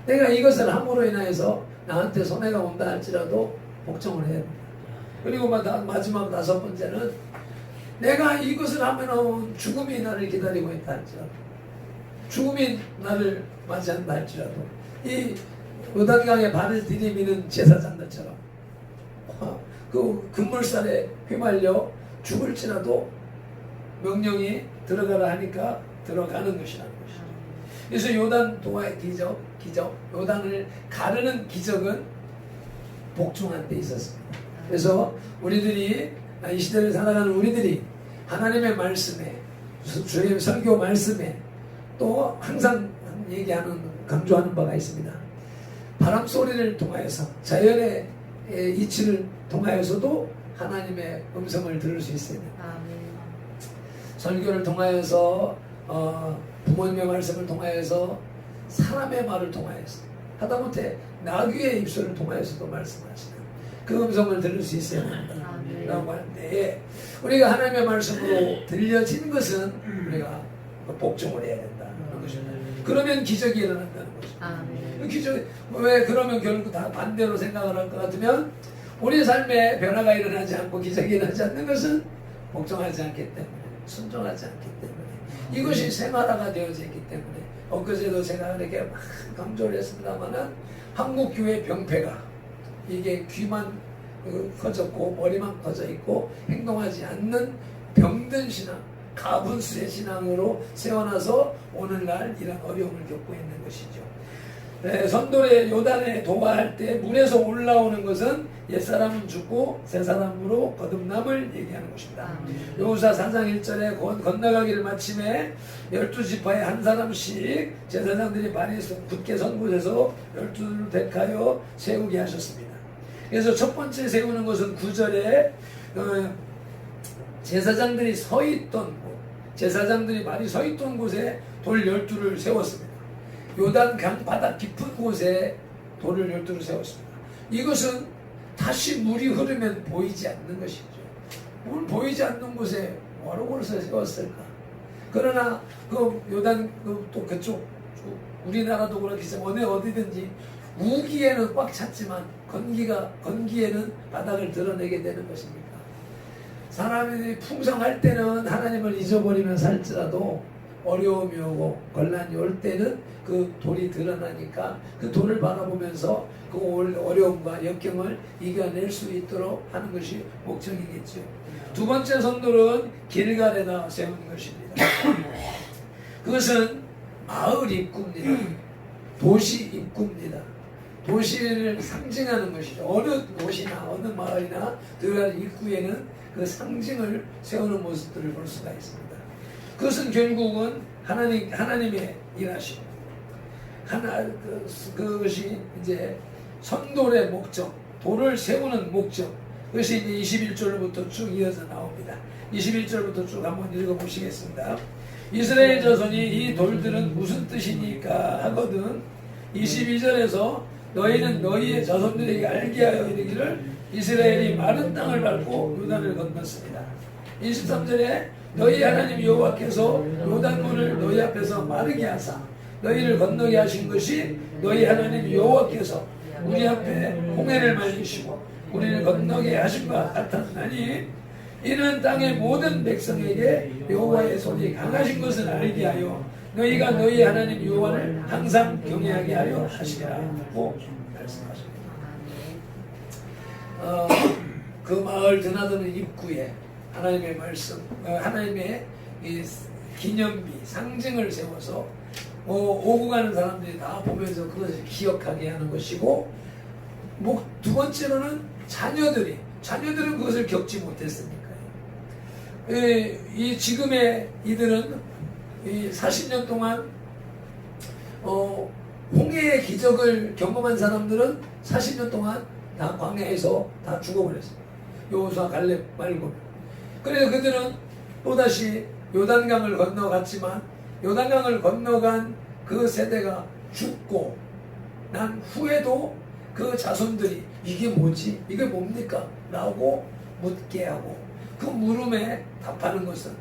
내가 이것을 함으로 인하여서 나한테 손해가 온다 할지라도 복종을 해야 된다. 그리고 마지막 다섯 번째는 내가 이것을 하면 죽음이 나를 기다리고 있다 할지라도, 죽음이 나를 맞이한다 할지라도, 이 요단강에 발을 들이미는 제사장들처럼 그 금물살에 휘말려 죽을지라도 명령이 들어가라 하니까 들어가는 것이라는 것이죠. 그래서 요단 동화의 기적, 요단을 가르는 기적은 복종한 데 있었습니다. 그래서 우리들이, 이 시대를 살아가는 우리들이 하나님의 말씀에, 주의 설교 말씀에 또 항상 강조하는 바가 있습니다. 바람 소리를 통하여서, 자연의 이치를 통하여서도 하나님의 음성을 들을 수 있어야 됩니다. 설교를 통하여서, 부모님의 말씀을 통하여서, 사람의 말을 통하여서, 하다못해 나귀의 입술을 통하여서도 말씀하시는 그 음성을 들을 수 있어야 된다라고 하는데, 우리가 하나님의 말씀으로 들려진 것은 우리가 복종을 해야 된다는 것입니다. 그러면 기적이 일어난다는 것입니다. 기적, 왜 그러면 결국 다 반대로 생각을 할 것 같으면, 우리 삶에 변화가 일어나지 않고 기적이 일어나지 않는 것은 복종하지 않기 때문에, 순종하지 않기 때문에, 이것이 생활화가 되어져 있기 때문에. 엊그제도 제가 이렇게 막 강조를 했습니다만은, 한국 교회 병폐가 이게 귀만 커졌고 머리만 커져 있고 행동하지 않는 병든 신앙, 가분수의 신앙으로 세워놔서 오늘날 이런 어려움을 겪고 있는 것이죠. 선돌의 요단에 도화할 때 물에서 올라오는 것은 옛사람은 죽고 새사람으로 거듭남을 얘기하는 것입니다. 여호수아 4장 1절에 건너가기를 마침에 12지파에 한 사람씩 제사장들이 발이 굳게 선 곳에서 12를 택하여 세우게 하셨습니다. 그래서 첫 번째 세우는 것은 9절에 제사장들이 서 있던 곳, 제사장들이 많이 서 있던 곳에 돌 12를 세웠습니다. 요단강 바다 깊은 곳에 돌을 12를 세웠습니다. 이것은 다시 물이 흐르면 보이지 않는 것이죠. 물 보이지 않는 곳에 뭐하러 그걸 세웠을까? 그러나 그 요단 또 그쪽 우리나라도 그렇게 어디든지 우기에는 꽉 찼지만 건기에는 바닥을 드러내게 되는 것입니다. 사람이 풍성할 때는 하나님을 잊어버리면 살지라도 어려움이 오고 곤란이 올 때는 그 돌이 드러나니까 그 돌을 바라보면서 그 어려움과 역경을 이겨낼 수 있도록 하는 것이 목적이겠죠. 두 번째 성돌은 길갈에다 세운 것입니다. 그것은 마을 입구입니다. 도시 입구입니다. 도시를 상징하는 것이죠. 어느 도시나 어느 마을이나 들어갈 입구에는 그 상징을 세우는 모습들을 볼 수가 있습니다. 그것은 결국은 하나님의 일하심. 그것이 이제 선돌의 목적, 돌을 세우는 목적. 그것이 이제 21절부터 쭉 이어서 나옵니다. 21절부터 쭉 한번 읽어보시겠습니다. 이스라엘 자손이 이 돌들은 무슨 뜻이니까 하거든 22절에서 너희는 너희의 자손들에게 알게 하여 이르기를 이스라엘이 마른 땅을 밟고 요단을 건넜습니다. 23절에 너희 하나님 여호와께서 요단물을 너희 앞에서 마르게 하사 너희를 건너게 하신 것이 너희 하나님 여호와께서 우리 앞에 홍해를 말리시고 우리를 건너게 하신 것 같았나니 이는 땅의 모든 백성에게 여호와의 손이 강하신 것을 알게 하여 너희가 너희 하나님 여호와를 항상 경외하게 하려 하시라고 말씀하십니다. 그 마을 드나드는 입구에 하나님의 말씀, 하나님의 이 기념비, 상징을 세워서 오고 가는 사람들이 다 보면서 그것을 기억하게 하는 것이고, 두 번째로는 자녀들은 그것을 겪지 못했으니까요. 이 지금의 이들은 이 40년 동안 홍해의 기적을 경험한 사람들은 40년 동안 다 광야에서 다 죽어버렸습니다. 여호수아 갈렙 말고. 그래서 그들은 또다시 요단강을 건너갔지만 요단강을 건너간 그 세대가 죽고 난 후에도 그 자손들이 이게 뭐지? 이게 뭡니까? 라고 묻게 하고 그 물음에 답하는 것은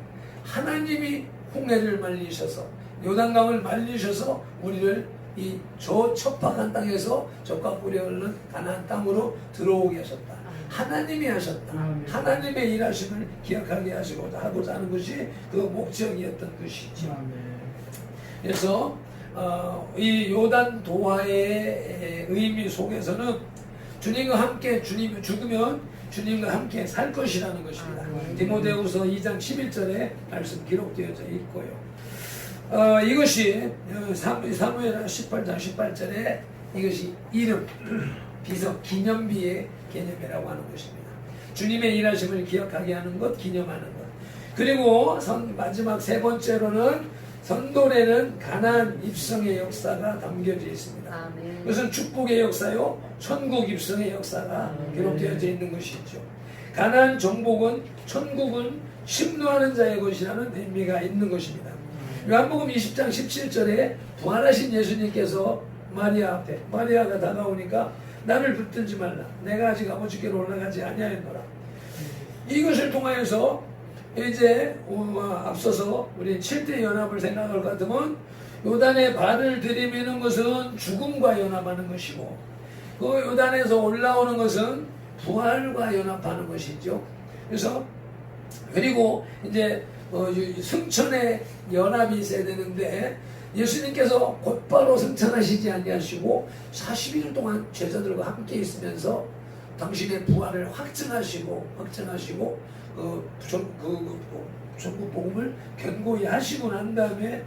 하나님이 홍해를 말리셔서 요단강을 말리셔서 우리를 이 저 척박한 땅에서 젖과 꿀이 흐르는 가나안 땅으로 들어오게 하셨다. 하나님이 하셨다. 하나님의 일하심을 기억하게 하고자 하는 것이 그 목적이었던 것이죠. 그래서 이 요단 도하의 의미 속에서는 주님과 함께 주님이 죽으면 주님과 함께 살 것이라는 것입니다. 디모데후서 2장 11절에 말씀 기록되어져 있고요. 이것이 사무엘 18장 18절에 이것이 이름, 비석, 기념비의 개념이라고 하는 것입니다. 주님의 일하심을 기억하게 하는 것, 기념하는 것. 그리고 마지막 세 번째로는 선돌에는 가나안 입성의 역사가 담겨져 있습니다. 그것은 축복의 역사요, 천국 입성의 역사가 기록되어져 있는 것이죠. 가나안 정복은 천국은 심노하는 자의 것이라는 의미가 있는 것입니다. 요한복음 20장 17절에 부활하신 예수님께서 마리아가 다가오니까 나를 붙들지 말라. 내가 아직 아버지께로 올라가지 아니하였노라. 이것을 통하여서 이제 앞서서 우리 7대 연합을 생각할 것 같으면 요단에 발을 들이미는 것은 죽음과 연합하는 것이고 그 요단에서 올라오는 것은 부활과 연합하는 것이죠. 그래서 그리고 이제 승천의 연합이 있어야 되는데 예수님께서 곧바로 승천하시지 아니하시고 40일 동안 제자들과 함께 있으면서 당신의 부활을 확증하시고 전국 복음을 견고히 하시고 난 다음에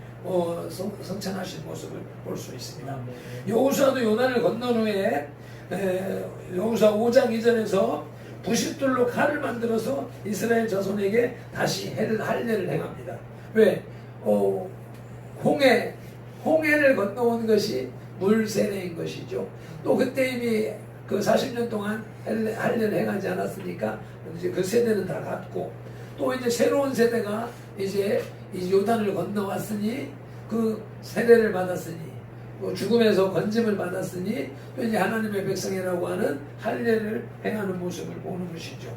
승천하신 모습을 볼 수 있습니다. 여호수아도 요단을 건넌 후에 여호수아 5장 2절에서 부싯돌로 칼을 만들어서 이스라엘 자손에게 다시 할례를 행합니다. 왜? 홍해를 건너온 것이 물세례인 것이죠. 또 그때 이미 그 40년 동안 할례를 행하지 않았으니까 이제 그 세대는 다 갔고 또 이제 새로운 세대가 이제 요단을 건너왔으니 그 세례를 받았으니 죽음에서 건짐을 받았으니 또 이제 하나님의 백성이라고 하는 할례를 행하는 모습을 보는 것이죠.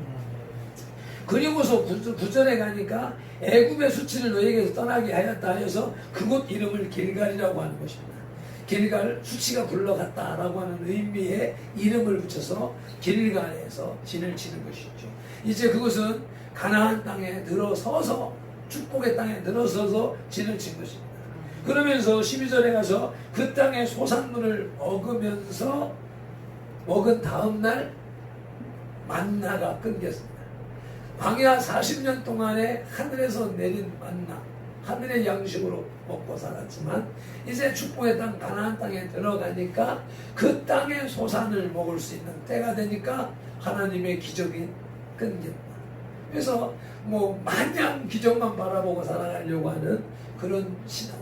그리고서 9절에 가니까 애굽의 수치를 너희에게서 떠나게 하였다 하여서 그곳 이름을 길갈이라고 하는 것입니다. 길갈, 수치가 굴러갔다라고 하는 의미의 이름을 붙여서 길갈에서 진을 치는 것이죠. 이제 그것은 가나안 땅에 들어서서 축복의 땅에 들어서서 진을 친 것입니다. 그러면서 12절에 가서 그 땅의 소산물을 먹으면서 먹은 다음 날 만나가 끊겼습니다. 광야 40년 동안에 하늘에서 내린 만나, 하늘의 양식으로 먹고 살았지만 이제 축복의 땅 가나안 땅에 들어가니까 그 땅의 소산을 먹을 수 있는 때가 되니까 하나님의 기적이 끊긴다. 그래서 뭐 마냥 기적만 바라보고 살아가려고 하는 그런 신앙,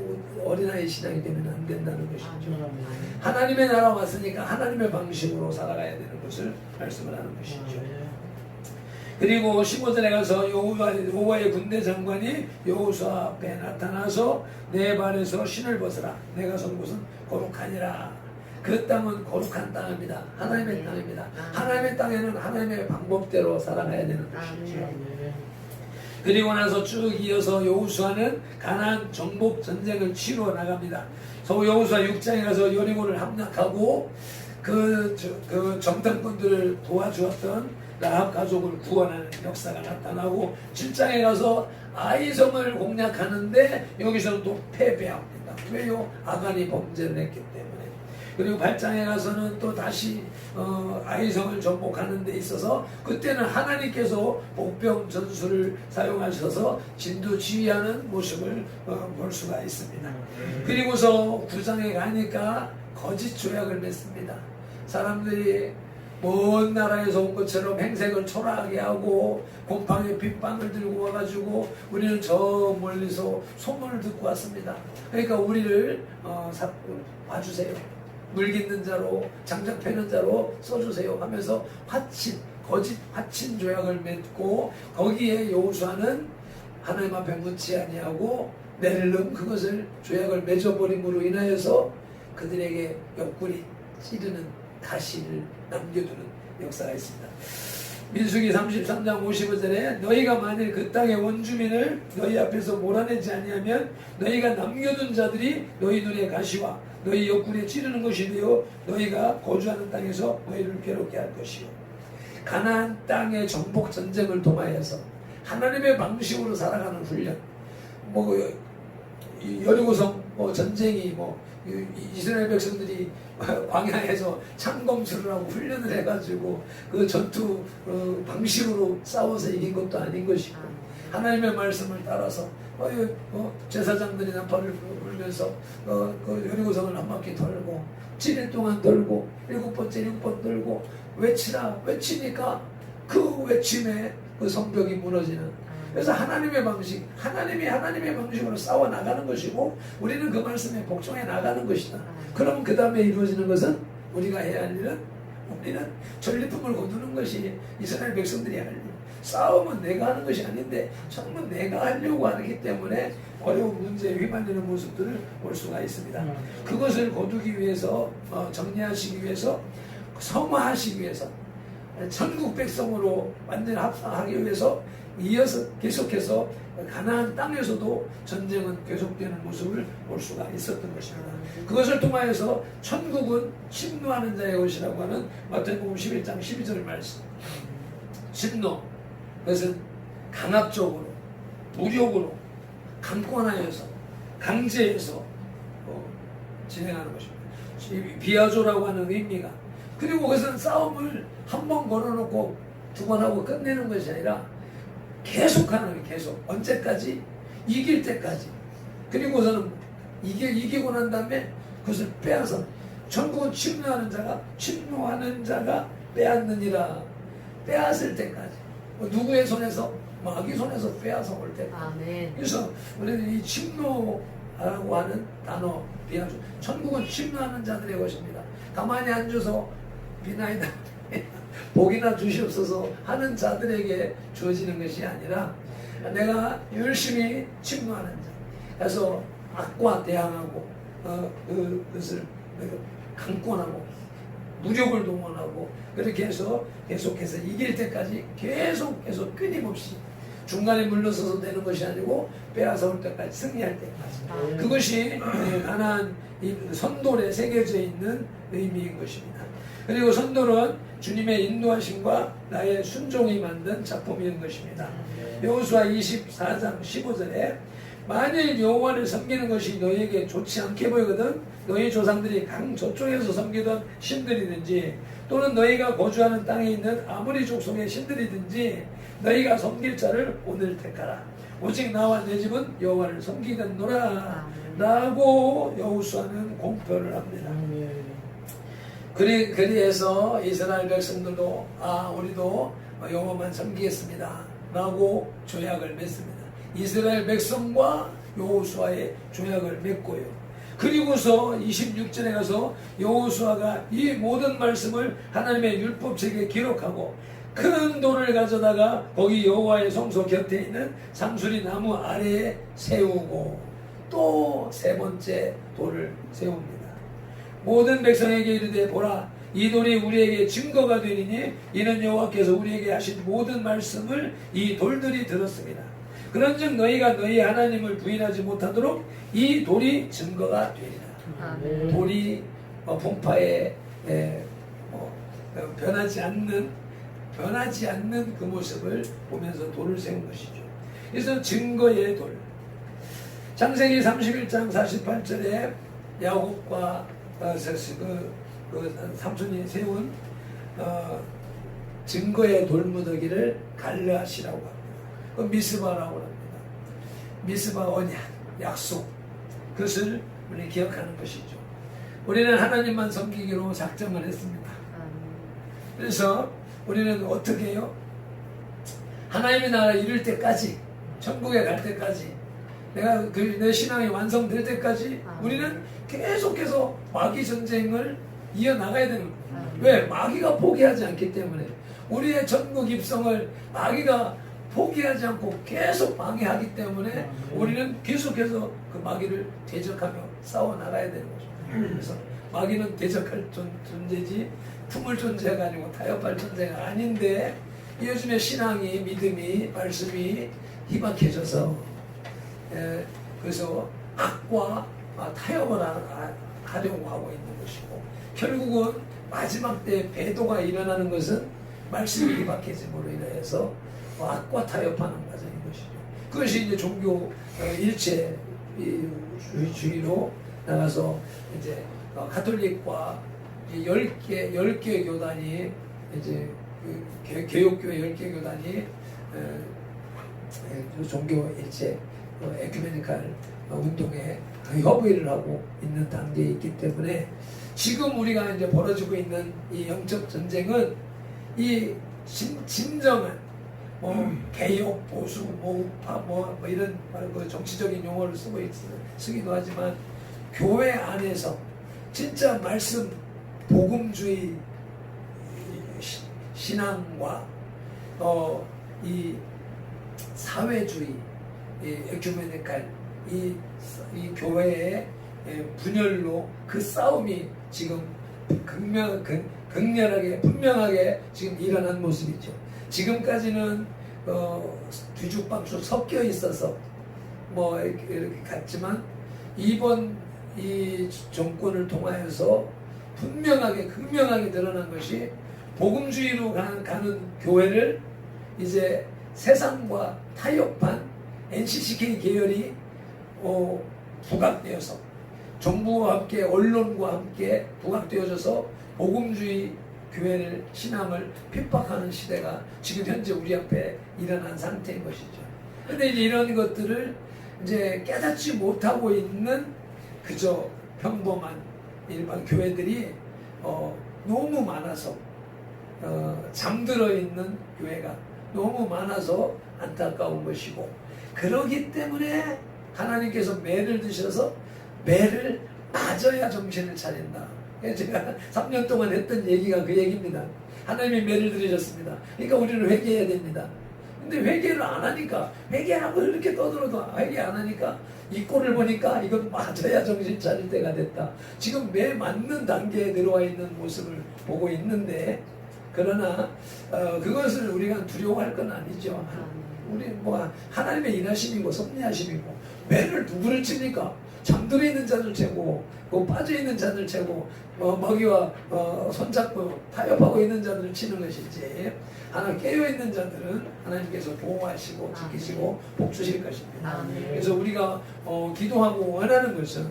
어린아이 신앙이 되면 안 된다는 것이죠. 하나님의 나라 왔으니까 하나님의 방식으로 살아가야 되는 것을 말씀을 하는 것이죠. 그리고 15절에 가서 여호와의 군대 장관이 여호수아 앞에 나타나서 내 발에서 신을 벗으라. 내가 선 곳은 거룩하니라. 그 땅은 거룩한 땅입니다. 하나님의 땅입니다. 하나님의 땅에는 하나님의 방법대로 살아가야 되는 것이죠. 그리고 나서 쭉 이어서 여호수아는 가나안 정복 전쟁을 치러 나갑니다. 여호수아 6장에 가서 여리고를 함락하고 그 정탐꾼들을 도와주었던 라합 가족을 구원하는 역사가 나타나고 7장에 가서 아이성을 공략하는데 여기서는 또 패배합니다. 왜요? 아간이 범죄를 했기 때문에. 그리고 8장에 가서는 또 다시 아이성을 정복하는 데 있어서 그때는 하나님께서 복병 전술을 사용하셔서 진두지휘하는 모습을 볼 수가 있습니다. 그리고서 9장에 가니까 거짓 조약을 맺습니다. 사람들이 먼 나라에서 온 것처럼 행색을 초라하게 하고 곰팡이 빗방울 들고 와가지고 우리는 저 멀리서 소문을 듣고 왔습니다. 그러니까 우리를 봐주세요. 물깃는 자로 장작 패는 자로 써주세요 하면서 거짓 화친 조약을 맺고 거기에 여호수아는 하나님 앞에 묻지 아니하고 낼름 그것을 조약을 맺어버림으로 인하여서 그들에게 옆구리 찌르는 가시를 남겨두는 역사가 있습니다. 민수기 33장 55절에 너희가 만일 그 땅의 원주민을 너희 앞에서 몰아내지 아니하면 너희가 남겨둔 자들이 너희 눈에 가시와 너희 옆구리에 찌르는 것이 되어 너희가 거주하는 땅에서 너희를 괴롭게 할 것이요. 가나안 땅의 정복 전쟁을 통하여서 하나님의 방식으로 살아가는 훈련, 여리고성 전쟁이 이스라엘 백성들이 광야에서 창검술을 하고 훈련을 해가지고 그 전투 방식으로 싸워서 이긴 것도 아닌 것이고 하나님의 말씀을 따라서 제사장들이 나팔을 불면서 그 여리고성을 한 바퀴 돌고 7일 동안 돌고 7번째 6번 돌고 외치니까 그 외침에 그 성벽이 무너지는. 그래서 하나님의 방식으로 싸워 나가는 것이고 우리는 그 말씀에 복종해 나가는 것이다. 그럼 그 다음에 이루어지는 것은 우리가 해야 할 일은 우리는 전리품을 거두는 것이 이스라엘 백성들이 할 일. 싸움은 내가 하는 것이 아닌데 전부 내가 하려고 하기 때문에 어려운 문제에 휘말리는 모습들을 볼 수가 있습니다. 그것을 거두기 위해서 정리하시기 위해서 성화하시기 위해서 천국 백성으로 완전히 합성하기 위해서 이어서 계속해서 가나안 땅에서도 전쟁은 계속되는 모습을 볼 수가 있었던 것입니다. 그것을 통하여서 천국은 침노하는 자의 것이라고 하는 마태복음 11장 12절 말씀. 침노, 그것은 강압적으로 무력으로 강권하여서 강제해서 진행하는 것입니다. 비아조라고 하는 의미가. 그리고 그것은 싸움을 한 번 걸어놓고 두 번 하고 끝내는 것이 아니라 계속하는 거예요. 계속. 언제까지? 이길 때까지. 그리고서는 이기고 난 다음에 그것을 빼앗아. 천국은 침노하는 자가 빼앗느니라. 빼앗을 때까지. 누구의 손에서? 마귀 손에서 빼앗아 올 때까지. 아멘. 그래서 우리는 이 침노라고 하는 단어 비하죠. 천국은 침노하는 자들의 것입니다. 가만히 앉아서 비나이다 복이나 주시옵소서 하는 자들에게 주어지는 것이 아니라 내가 열심히 침노하는 자. 그래서 악과 대항하고 그것을 강권하고 무력을 동원하고 그렇게 해서 계속해서 이길 때까지 계속 끊임없이 중간에 물러서서 되는 것이 아니고 빼앗아 올 때까지 승리할 때까지. 그것이 가나안 선돌에 새겨져 있는 의미인 것입니다. 그리고 선돌은 주님의 인도하심과 나의 순종이 만든 작품인 것입니다. 여호수아 24장 15절에 만일 여호와를 섬기는 것이 너희에게 좋지 않게 보이거든 너희 조상들이 강 저쪽에서 섬기던 신들이든지 또는 너희가 거주하는 땅에 있는 아무리 족속의 신들이든지 너희가 섬길 자를 오늘 택하라. 오직 나와 내 집은 여호와를 섬기겠노라 라고 여호수아는 공표를 합니다. 그리해서 이스라엘 백성들도 우리도 여호와만 섬기겠습니다 라고 조약을 맺습니다. 이스라엘 백성과 여호수아의 조약을 맺고요. 그리고서 26절에 가서 여호수아가 이 모든 말씀을 하나님의 율법책에 기록하고 큰 돌을 가져다가 거기 여호와의 성소 곁에 있는 상수리 나무 아래에 세우고 또 세 번째 돌을 세웁니다. 모든 백성에게 이르되 보라 이 돌이 우리에게 증거가 되리니 이는 여호와께서 우리에게 하신 모든 말씀을 이 돌들이 들었습니다. 그런즉 너희가 너희 하나님을 부인하지 못하도록 이 돌이 증거가 되리라. 돌이 풍파에 변하지 않는 그 모습을 보면서 돌을 세운 것이죠. 그래서 증거의 돌. 창세기 31장 48절에 야곱과 삼손이 세운 증거의 돌무더기를 갈르앗이라고 합니다. 그 미스바라고 합니다. 미스바 언약, 약속. 그것을 우리 기억하는 것이죠. 우리는 하나님만 섬기기로 작정을 했습니다. 그래서 우리는 어떻게 해요? 하나님의 나라 이룰 때까지, 천국에 갈 때까지, 내 신앙이 완성될 때까지 우리는 계속해서 마귀 전쟁을 이어나가야 되는 거예요. 왜? 마귀가 포기하지 않기 때문에. 우리의 천국 입성을 마귀가 포기하지 않고 계속 방해하기 때문에 우리는 계속해서 그 마귀를 대적하며 싸워나가야 되는 거죠. 그래서 마귀는 대적할 존재지 품을 존재가 아니고 타협할 존재가 아닌데, 요즘에 신앙이, 믿음이, 말씀이 희박해져서 그래서 악과 타협을 하려고 하고 있는 것이고, 결국은 마지막 때 배도가 일어나는 것은 말씀이 희박해짐으로 인해서 악과 타협하는 과정인 것이죠. 그것이 이제 종교 일체주의로 나가서 이제 가톨릭과 10개 교단이 이제 개혁교회 10개 교단이 종교 일체 에큐메니칼 운동에 협의를 하고 있는 단계에 있기 때문에 지금 우리가 이제 벌어지고 있는 이 영적 전쟁은 이 진정한 개혁, 보수, 우파 이런 정치적인 용어를 쓰기도 하지만 교회 안에서 진짜 말씀, 복음주의 신앙과 이 사회주의, 에큐메니칼 이 교회의 분열로 그 싸움이 지금 극렬하게 분명하게 지금 일어난 모습이죠. 지금까지는 뒤죽박죽 섞여 있어서 이렇게 갔지만 이번 이 정권을 통하여서 극명하게 드러난 것이 복음주의로 가는 교회를 이제 세상과 타협한 NCCK 계열이 부각되어서 정부와 함께 언론과 함께 부각되어져서 복음주의 교회를 신앙을 핍박하는 시대가 지금 현재 우리 앞에 일어난 상태인 것이죠. 그런데 이제 이런 것들을 이제 깨닫지 못하고 있는 그저 평범한 일반 교회들이 너무 많아서 잠들어 있는 교회가 너무 많아서 안타까운 것이고, 그러기 때문에 하나님께서 매를 드셔서 매를 맞아야 정신을 차린다. 제가 3년 동안 했던 얘기가 그 얘기입니다. 하나님이 매를 들으셨습니다. 그러니까 우리는 회개해야 됩니다. 근데 회개를 안 하니까, 회개하고 이렇게 떠들어도 회개 안 하니까 이 꼴을 보니까 이건 맞아야 정신 차릴 때가 됐다. 지금 매 맞는 단계에 들어와 있는 모습을 보고 있는데, 그러나 그것을 우리가 두려워할 건 아니죠. 우리 하나님의 일하심이고 섭리하심이고, 매를 누구를 칩니까? 잠들어 있는 자들 채고, 빠져 있는 자들 채고, 먹이와 손잡고 타협하고 있는 자들을 치는 것이지, 하나 깨어 있는 자들은 하나님께서 보호하시고 지키시고 복 주실 것입니다. 그래서 우리가 기도하고 원하는 것은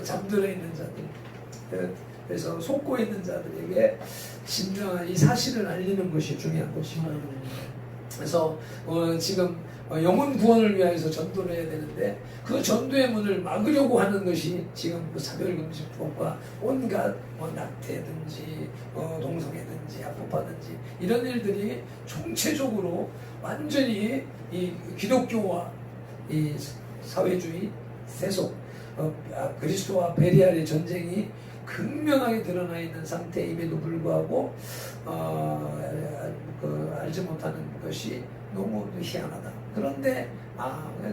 잠들어 있는 자들, 그래서 속고 있는 자들에게 진정한 이 사실을 알리는 것이 중요한 것입니다. 그래서 지금 영혼 구원을 위해서 전도를 해야 되는데 그 전도의 문을 막으려고 하는 것이 지금 그 차별금지법과 온갖 낙태든지 동성애든지 합법화든지 이런 일들이 총체적으로 완전히 이 기독교와 이 사회주의 세속 그리스도와 베리알의 전쟁이 극명하게 드러나 있는 상태임에도 불구하고 알지 못하는 것이 너무 희한하다. 그런데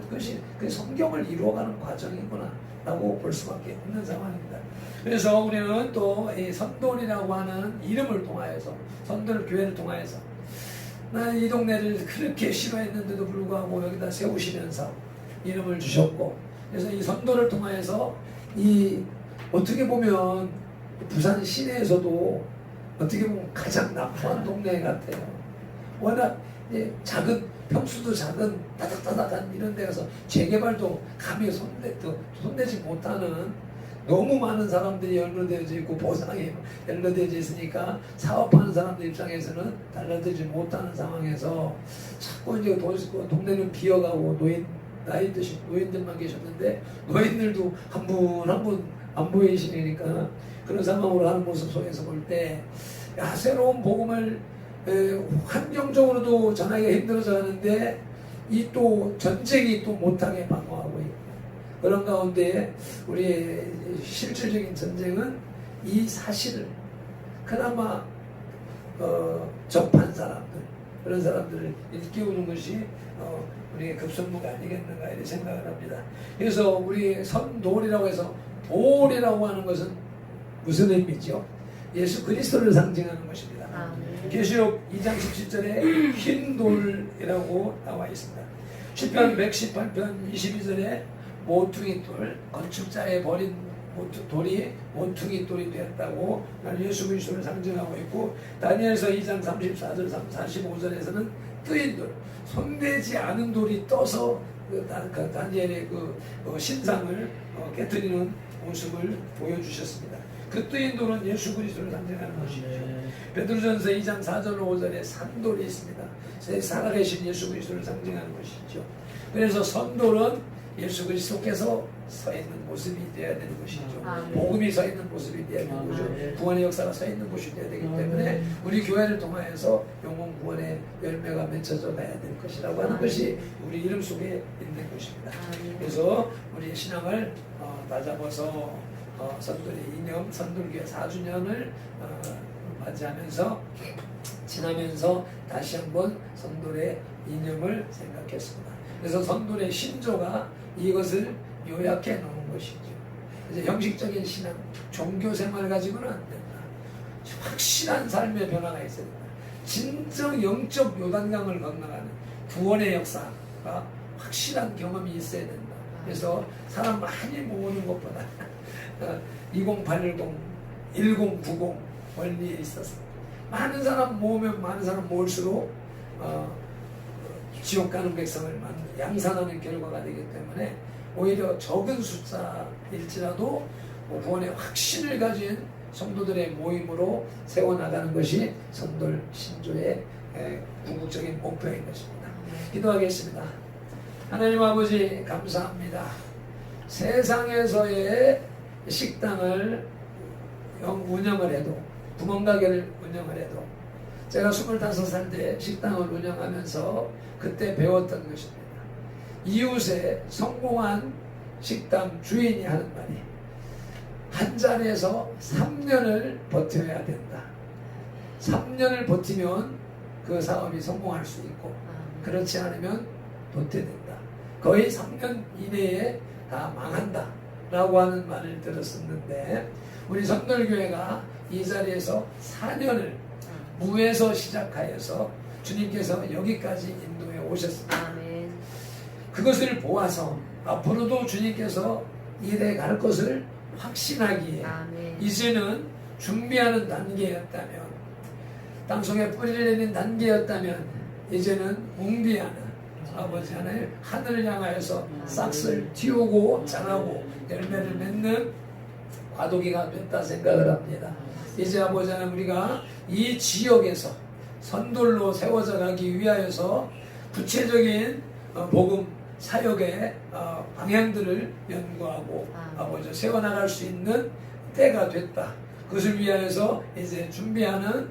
그것이 그 성경을 이루어가는 과정이구나 라고 볼 수밖에 없는 상황입니다. 그래서 우리는 또 이 선돌이라고 하는 이름을 통하여서 선돌 교회를 통하여서 난 이 동네를 그렇게 싫어했는데도 불구하고 여기다 세우시면서 이름을 주셨고, 그래서 이 선도를 통하여서 이 어떻게 보면 부산 시내에서도 어떻게 보면 가장 나쁘한 동네 같아요. 워낙 작은 평수도 작은 따닥따닥한 이런 데 가서 재개발도 감히 손대지 못하는 너무 많은 사람들이 연루되어져 있고 보상이 연루되어져 있으니까 사업하는 사람들 입장에서는 달라들지 못하는 상황에서 자꾸 이제 동네는 비어가고 나이 드신 노인들만 계셨는데 노인들도 한 분 한 분 안 보이시니까 그런 상황으로 하는 모습 속에서 볼 때 새로운 복음을 환경적으로도 전하기가 힘들어져 하는데 이 또 전쟁이 또 못하게 방어하고 있고, 그런 가운데 우리의 실질적인 전쟁은 이 사실을 그나마 접한 사람들, 그런 사람들을 일깨우는 것이 우리의 급선무가 아니겠는가 이렇게 생각을 합니다. 그래서 우리 선돌이라고 해서 돌이라고 하는 것은 무슨 의미죠? 예수 그리스도를 상징하는 것입니다. 계시록 2장 17절에 흰 돌이라고 나와 있습니다. 시편 118편 22절에 모퉁이 돌, 건축자의 버린 돌이 모퉁이 돌이 되었다고 예수 그리스도를 상징하고 있고, 다니엘서 2장 34절 45절에서는 뜨인 돌, 손대지 않은 돌이 떠서 다니엘의 신상을 깨뜨리는 모습을 보여주셨습니다. 그 뜨인 돌은 예수 그리스도를 상징하는 것이죠. 베드로전서 2장 4절 5절에 산돌이 있습니다. 살아계신 예수 그리스도를 상징하는 것이죠. 그래서 선돌은 예수 그리스도께서 서 있는 모습이 되어야 되는 것이죠. 복음이 서 있는 모습이 되어야 되는 거죠. 구원의 역사가 서 있는 곳이 되어야 되기 때문에 우리 교회를 통하여서 영혼 구원의 열매가 맺혀져 가야 될 것이라고 하는 것이 우리 이름 속에 있는 것입니다. 그래서 우리 신앙을 다잡아서 선돌의 이념, 선돌교회 4주년을 맞이하면서 지나면서 다시 한번 선돌의 이념을 생각했습니다. 그래서 선돌의 신조가 이것을 요약해 놓은 것이죠. 이제 형식적인 신앙, 종교 생활을 가지고는 안 된다. 확실한 삶의 변화가 있어야 된다. 진정 영적 요단강을 건너가는 구원의 역사가 확실한 경험이 있어야 된다. 그래서 사람 많이 모으는 것보다 2080, 1090 원리에 있어서 많은 사람 모으면 많은 사람 모을수록 지옥 가는 백성을 양산하는 결과가 되기 때문에 오히려 적은 숫자일지라도 구원의 확신을 가진 성도들의 모임으로 세워나가는 것이 선돌 신조의 궁극적인 목표인 것입니다. 기도하겠습니다. 하나님 아버지 감사합니다. 세상에서의 식당을 운영을 해도, 구멍가게를 운영을 해도, 제가 25살 때 식당을 운영하면서 그때 배웠던 것입니다. 이웃의 성공한 식당 주인이 하는 말이 한 자리에서 3년을 버텨야 된다. 3년을 버티면 그 사업이 성공할 수 있고, 그렇지 않으면 도태된다. 거의 3년 이내에 다 망한다 라고 하는 말을 들었었는데, 우리 선돌교회가 이 자리에서 4년을 무에서 시작하여서 주님께서 여기까지 인도해 오셨습니다. 아멘. 그것을 보아서 앞으로도 주님께서 이래 갈 것을 확신하기에 아멘. 이제는 준비하는 단계였다면, 땅속에 뿌리를 내는 단계였다면 이제는 웅비하는 아버지 하나님 하늘을 향하여서 싹을 틔우고 자라고 열매를 맺는 과도기가 됐다 생각을 합니다. 이제 아버지 하나님 우리가 이 지역에서 선돌로 세워져 가기 위하여서 구체적인 복음 사역의 방향들을 연구하고 아버지 세워나갈 수 있는 때가 됐다. 그것을 위하여서 이제 준비하는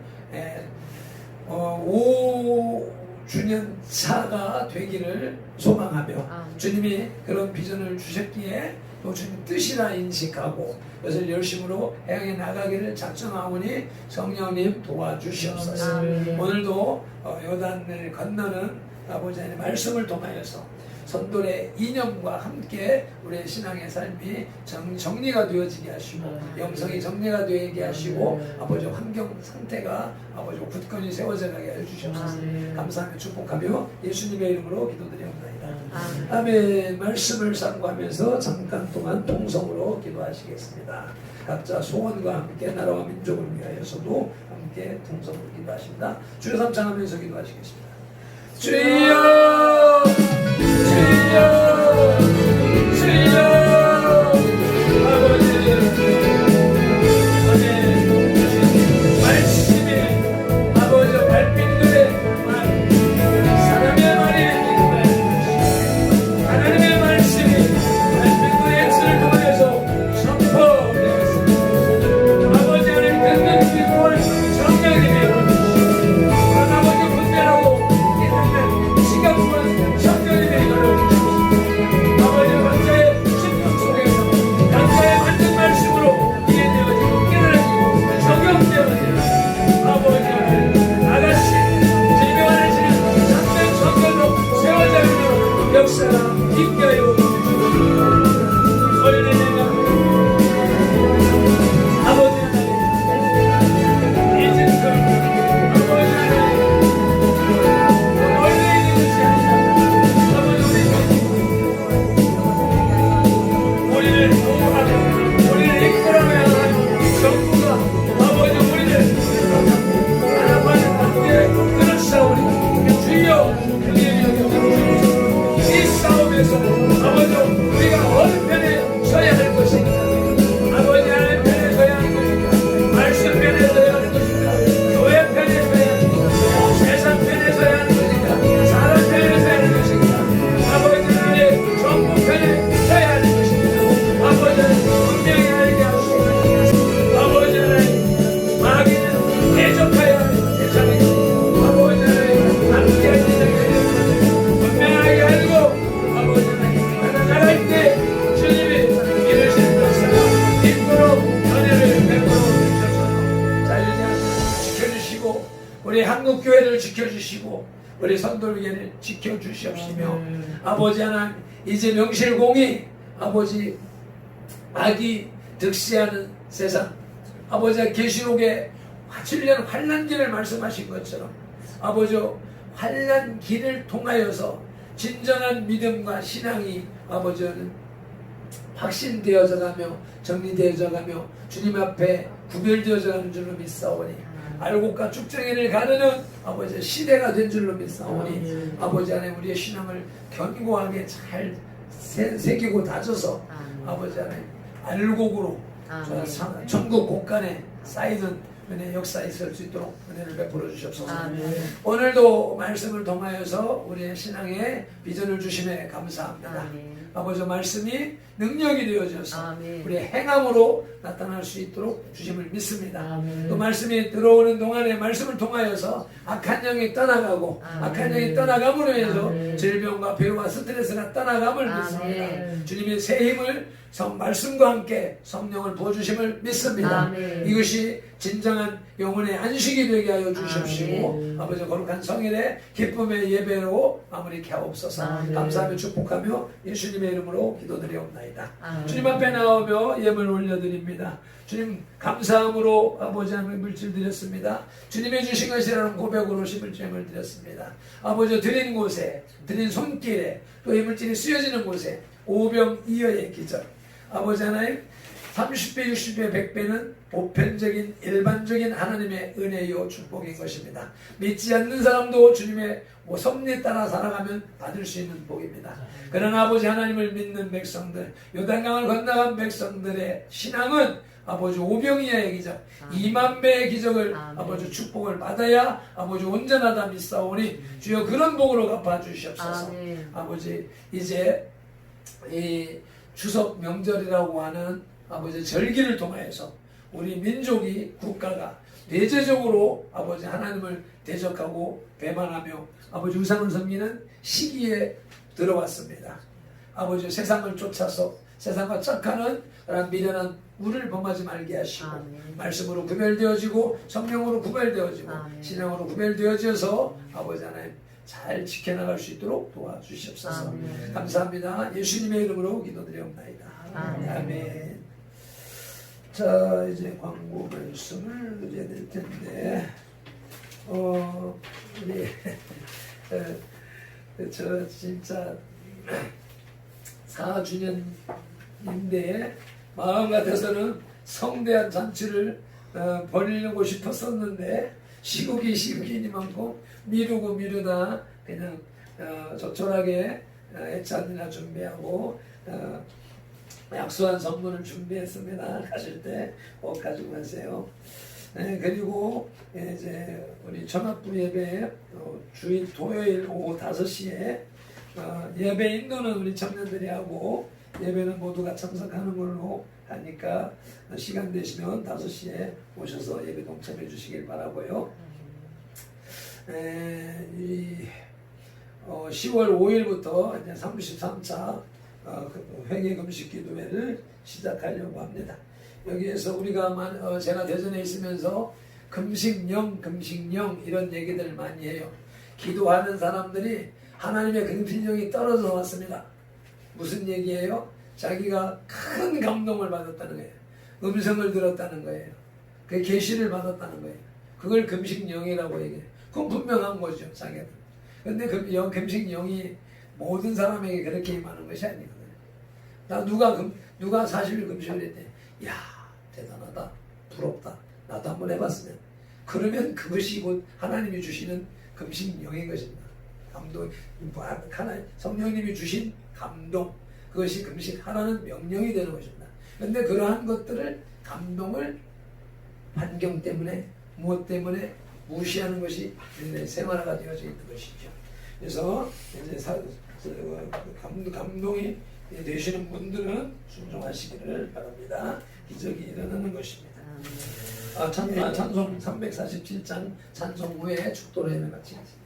5주년 차가 되기를 소망하며 주님이 그런 비전을 주셨기에 또 주님 뜻이라 인식하고 그것을 열심으로 행해 나가기를 작정하오니 성령님 도와주시옵소서. 오늘도 요단을 건너는 아버지 하나님의 말씀을 통하여서 선돌의 이념과 함께 우리의 신앙의 삶이 정리가 되어지게 하시고 영성이 정리가 되게 하시고 아버지 환경 상태가 아버지 굳건히 세워져 가게 해주시옵소서. 감사하며 축복하며 예수님의 이름으로 기도드리옵나이다. 아멘. 말씀을 상고하면서 잠깐 동안 통성으로 기도하시겠습니다. 각자 소원과 함께 나라와 민족을 위하여서도 함께 통성으로 기도하십니다. 주여 삼창하면서 기도하시겠습니다. 주여 주여 주여 아버지 말씀이 아버지 발빛들의 말 사람의 말이 하나님의 말씀이 발빛들의 액수를 통해서 선포되었습니다. 아버지 하나님 듣는 기도할 정량이 되어주시고 아버지 분별하고 깨닫는 시각과 성령이 되어주시고 아버지 각자의 심령 속에서 각자의 맞는 말씀으로 이해되어지고 깨달아지고 적용되어지는 아버지 하나님 아가씨 질병하시는 참된 성경으로 세워져있는 역사가 있게 하여 주시옵소서. 어린애가 아버지 하나님 이제껏 아버지 하나님 멀리 있는 것이 아니라 아버지 우리를 보호하며 우리를 이끌어내야 하는 정부가 아버지 우리를 하나님과 함께 끊어싸우니 주여 그의 영역을 주옵소서. 이 싸움에서 아버지 우리가 어느 편에 서야 할 것인가 아버지 하나님 편에 서야 할 것인가 말씀 편에 서야 할 것인가 교회 편에 서야 할 것인가 세상 편에 서야 할 것인가 사람 편에 서야 할 것인가 아버지 하나님 정부 편에 서야 할 것인가 아버지 하나님 분명히 알게 하시고 아버지 하나님 마귀는 대적하여 할 대상이고 아버지 하나님 함께 할 대상이고 분명하게 알고 아버지 하나님 하나 나갈 때 주님이 이루시는 역사가 있도록 은혜를 베풀어 주셔서 자유자 지켜주시고 우리 한국교회를 지켜주시고 우리 선돌교회를 지켜주시옵시며 아버지 하나님 이제 명실공히 아버지 악이 득세하는 세상 아버지 계시록에 7년 환난기를 말씀하신 것처럼 아버지 환난기를 통하여서 진정한 믿음과 신앙이 아버지는 확신되어져 가며 정리되어져 가며 주님 앞에 구별되어져 가는 줄로 믿사오니 알곡과 쭉정이를 가르는 아버지 시대가 된 줄로 믿사오니 아버지 안에 우리의 신앙을 견고하게 잘 새기고 다져서 아버지 안에 알곡으로 천국 곳간에 쌓이는 은혜 역사에 있을 수 있도록 은혜를 베풀어 주시옵소서. 오늘도 말씀을 통하여서 우리의 신앙에 비전을 주심에 감사합니다. 아버지 말씀이 능력이 되어져서 우리의 행함으로 나타날 수 있도록 주심을 믿습니다. 또 말씀이 들어오는 동안에 말씀을 통하여서 악한 영이 떠나가고 악한 영이 떠나감으로 해서 질병과 배우와 스트레스가 떠나감을 믿습니다. 주님의 새 힘을 말씀과 함께 성령을 부어주심을 믿습니다. 이것이 진정한 영혼의 안식이 되게 하여 주십시오. 아버지 거룩한 성일의 기쁨의 예배로 마무리케 하옵소서. 감사하며 축복하며 예수님의 이름으로 기도드리옵나이다. 주님 앞에 나오며 예물 올려드립니다. 주님 감사함으로 아버지 하나님 물질 드렸습니다. 주님이 주신 것이라는 고백으로 십을점을 드렸습니다. 아버지 드린 곳에 드린 손길에 또 이 물질이 쓰여지는 곳에 오병이어의 기적 아버지 하나님 30배, 60배, 100배는 보편적인 일반적인 하나님의 은혜요 축복인 것입니다. 믿지 않는 사람도 주님의 섭리에 따라 살아가면 받을 수 있는 복입니다. 그러나 아버지 하나님을 믿는 백성들 요단강을 건너간 백성들의 신앙은 아버지 오병이어의 기적 2만 배의 기적을 아버지 축복을 받아야 아버지 온전하다 믿사오니 주여 그런 복으로 갚아 주시옵소서. 아버지 이제 이 추석 명절이라고 하는 아버지 절기를 통하여서 우리 민족이 국가가 대제적으로 아버지 하나님을 대적하고 배반하며 아버지 우상을 섬기는 시기에 들어왔습니다. 아버지 세상을 쫓아서 세상과 짝하는 그런 미련한 우리를 범하지 말게 하시고 말씀으로 구별되어지고 성령으로 구별되어지고 신앙으로 구별되어져서 아버지 하나님 잘 지켜나갈 수 있도록 도와주시옵소서. 감사합니다. 예수님의 이름으로 기도드리옵나이다. 아멘. 자, 이제 광고 말씀을 드려야 될 텐데, 우리 저 진짜 4주년인데 마음 같아서는 성대한 잔치를 벌이려고 싶었었는데 시국이니만큼 미루고 미루다 그냥 적절하게 애찬이나 준비하고 약속한 선물을 준비했습니다. 가실 때 꼭 가지고 가세요. 그리고 이제 우리 전학부 예배 주일 토요일 오후 5시에 예배 인도는 우리 청년들이 하고 예배는 모두가 참석하는 걸로 하니까 시간 되시면 5시에 오셔서 예배 동참해 주시길 바라고요. 10월 5일부터 이제 33차 회개 금식 기도회를 시작하려고 합니다. 여기에서 우리가 제가 대전에 있으면서 금식령 이런 얘기들을 많이 해요. 기도하는 사람들이 하나님의 금식령이 떨어져 왔습니다. 무슨 얘기예요? 자기가 큰 감동을 받았다는 거예요. 음성을 들었다는 거예요. 그 계시를 받았다는 거예요. 그걸 금식령이라고 얘기해요. 그건 분명한 거죠, 자기는. 근데 금식령이 모든 사람에게 그렇게 임하는 것이 아니거든요. 누가 40일 금식을 했대. 야, 대단하다. 부럽다. 나도 한번 해봤으면. 그러면 그것이 곧 하나님이 주시는 금식령인 것입니다. 감동, 성령님이 주신 감동. 그것이 금식하라는 명령이 되는 것입니다. 그런데 그러한 것들을 감동을 환경 때문에 무엇 때문에 무시하는 것이 생활화가 되어져 있는 것이죠. 그래서 이제 감동이 되시는 분들은 순종하시기를 바랍니다. 기적이 일어나는 것입니다. 찬송 347장 찬송 후에 축도로 예배 마치겠습니다.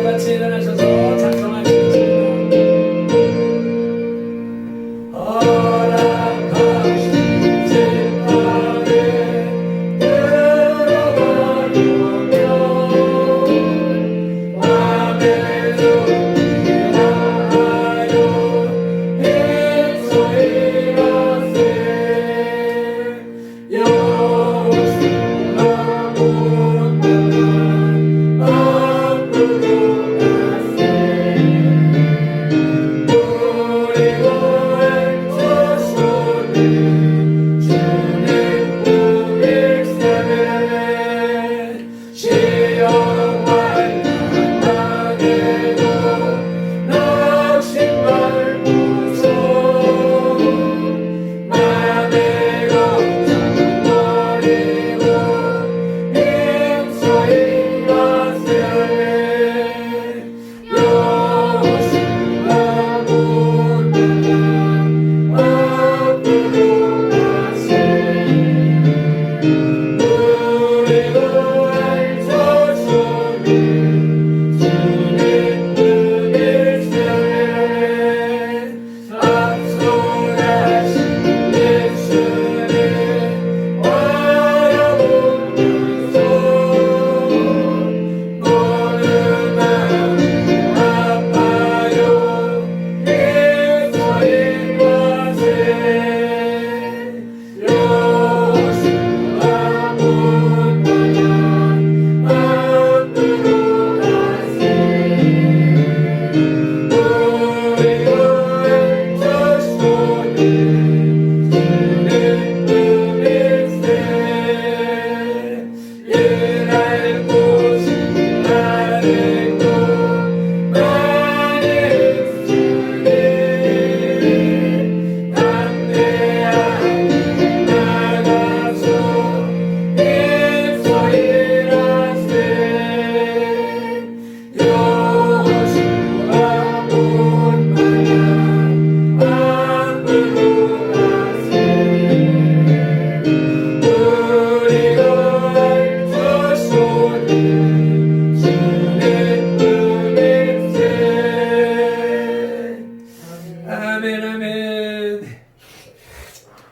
같이 일어나셔서 찬송하시겠습니다.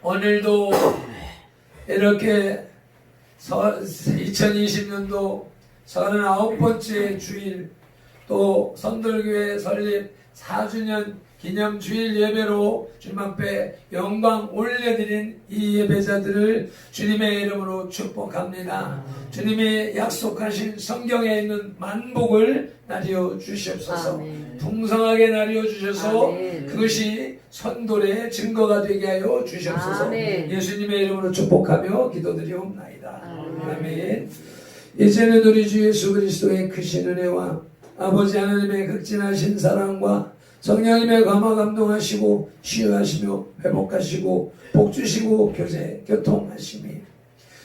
오늘도 이렇게 2020년도 39번째 주일 또 선돌교회 설립 4주년 기념 주일 예배로 주님 앞에 영광 올려드린 이 예배자들을 주님의 이름으로 축복합니다. 주님이 약속하신 성경에 있는 만복을 나뉘어 주시옵소서. 아멘. 풍성하게 나뉘어 주셔서 아멘. 그것이 선돌의 증거가 되게 하여 주시옵소서. 아멘. 예수님의 이름으로 축복하며 기도드리옵나이다. 아멘. 아멘. 이제는 우리 주 예수 그리스도의 크신 은혜와 아버지 하나님의 극진하신 사랑과 성령님의 감화 감동하시고 치유하시며 회복하시고 복주시고 교제 교통하심이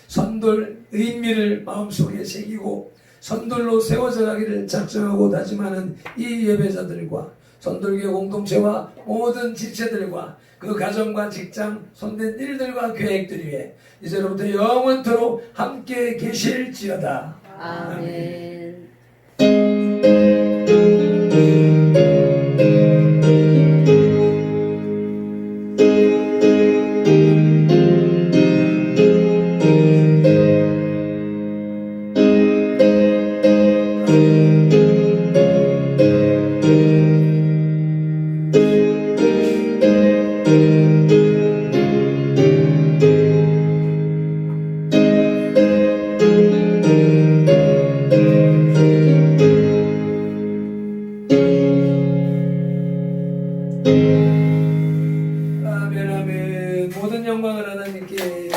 선돌 의미를 마음속에 새기고 선돌로 세워져 가기를 작정하고 다짐하는 이 예배자들과 선돌교 공동체와 모든 지체들과 그 가정과 직장 손댄 일들과 계획들 위해 이제로부터 영원토록 함께 계실지어다. 아멘. 아멘 아멘. 모든 영광을 하나님께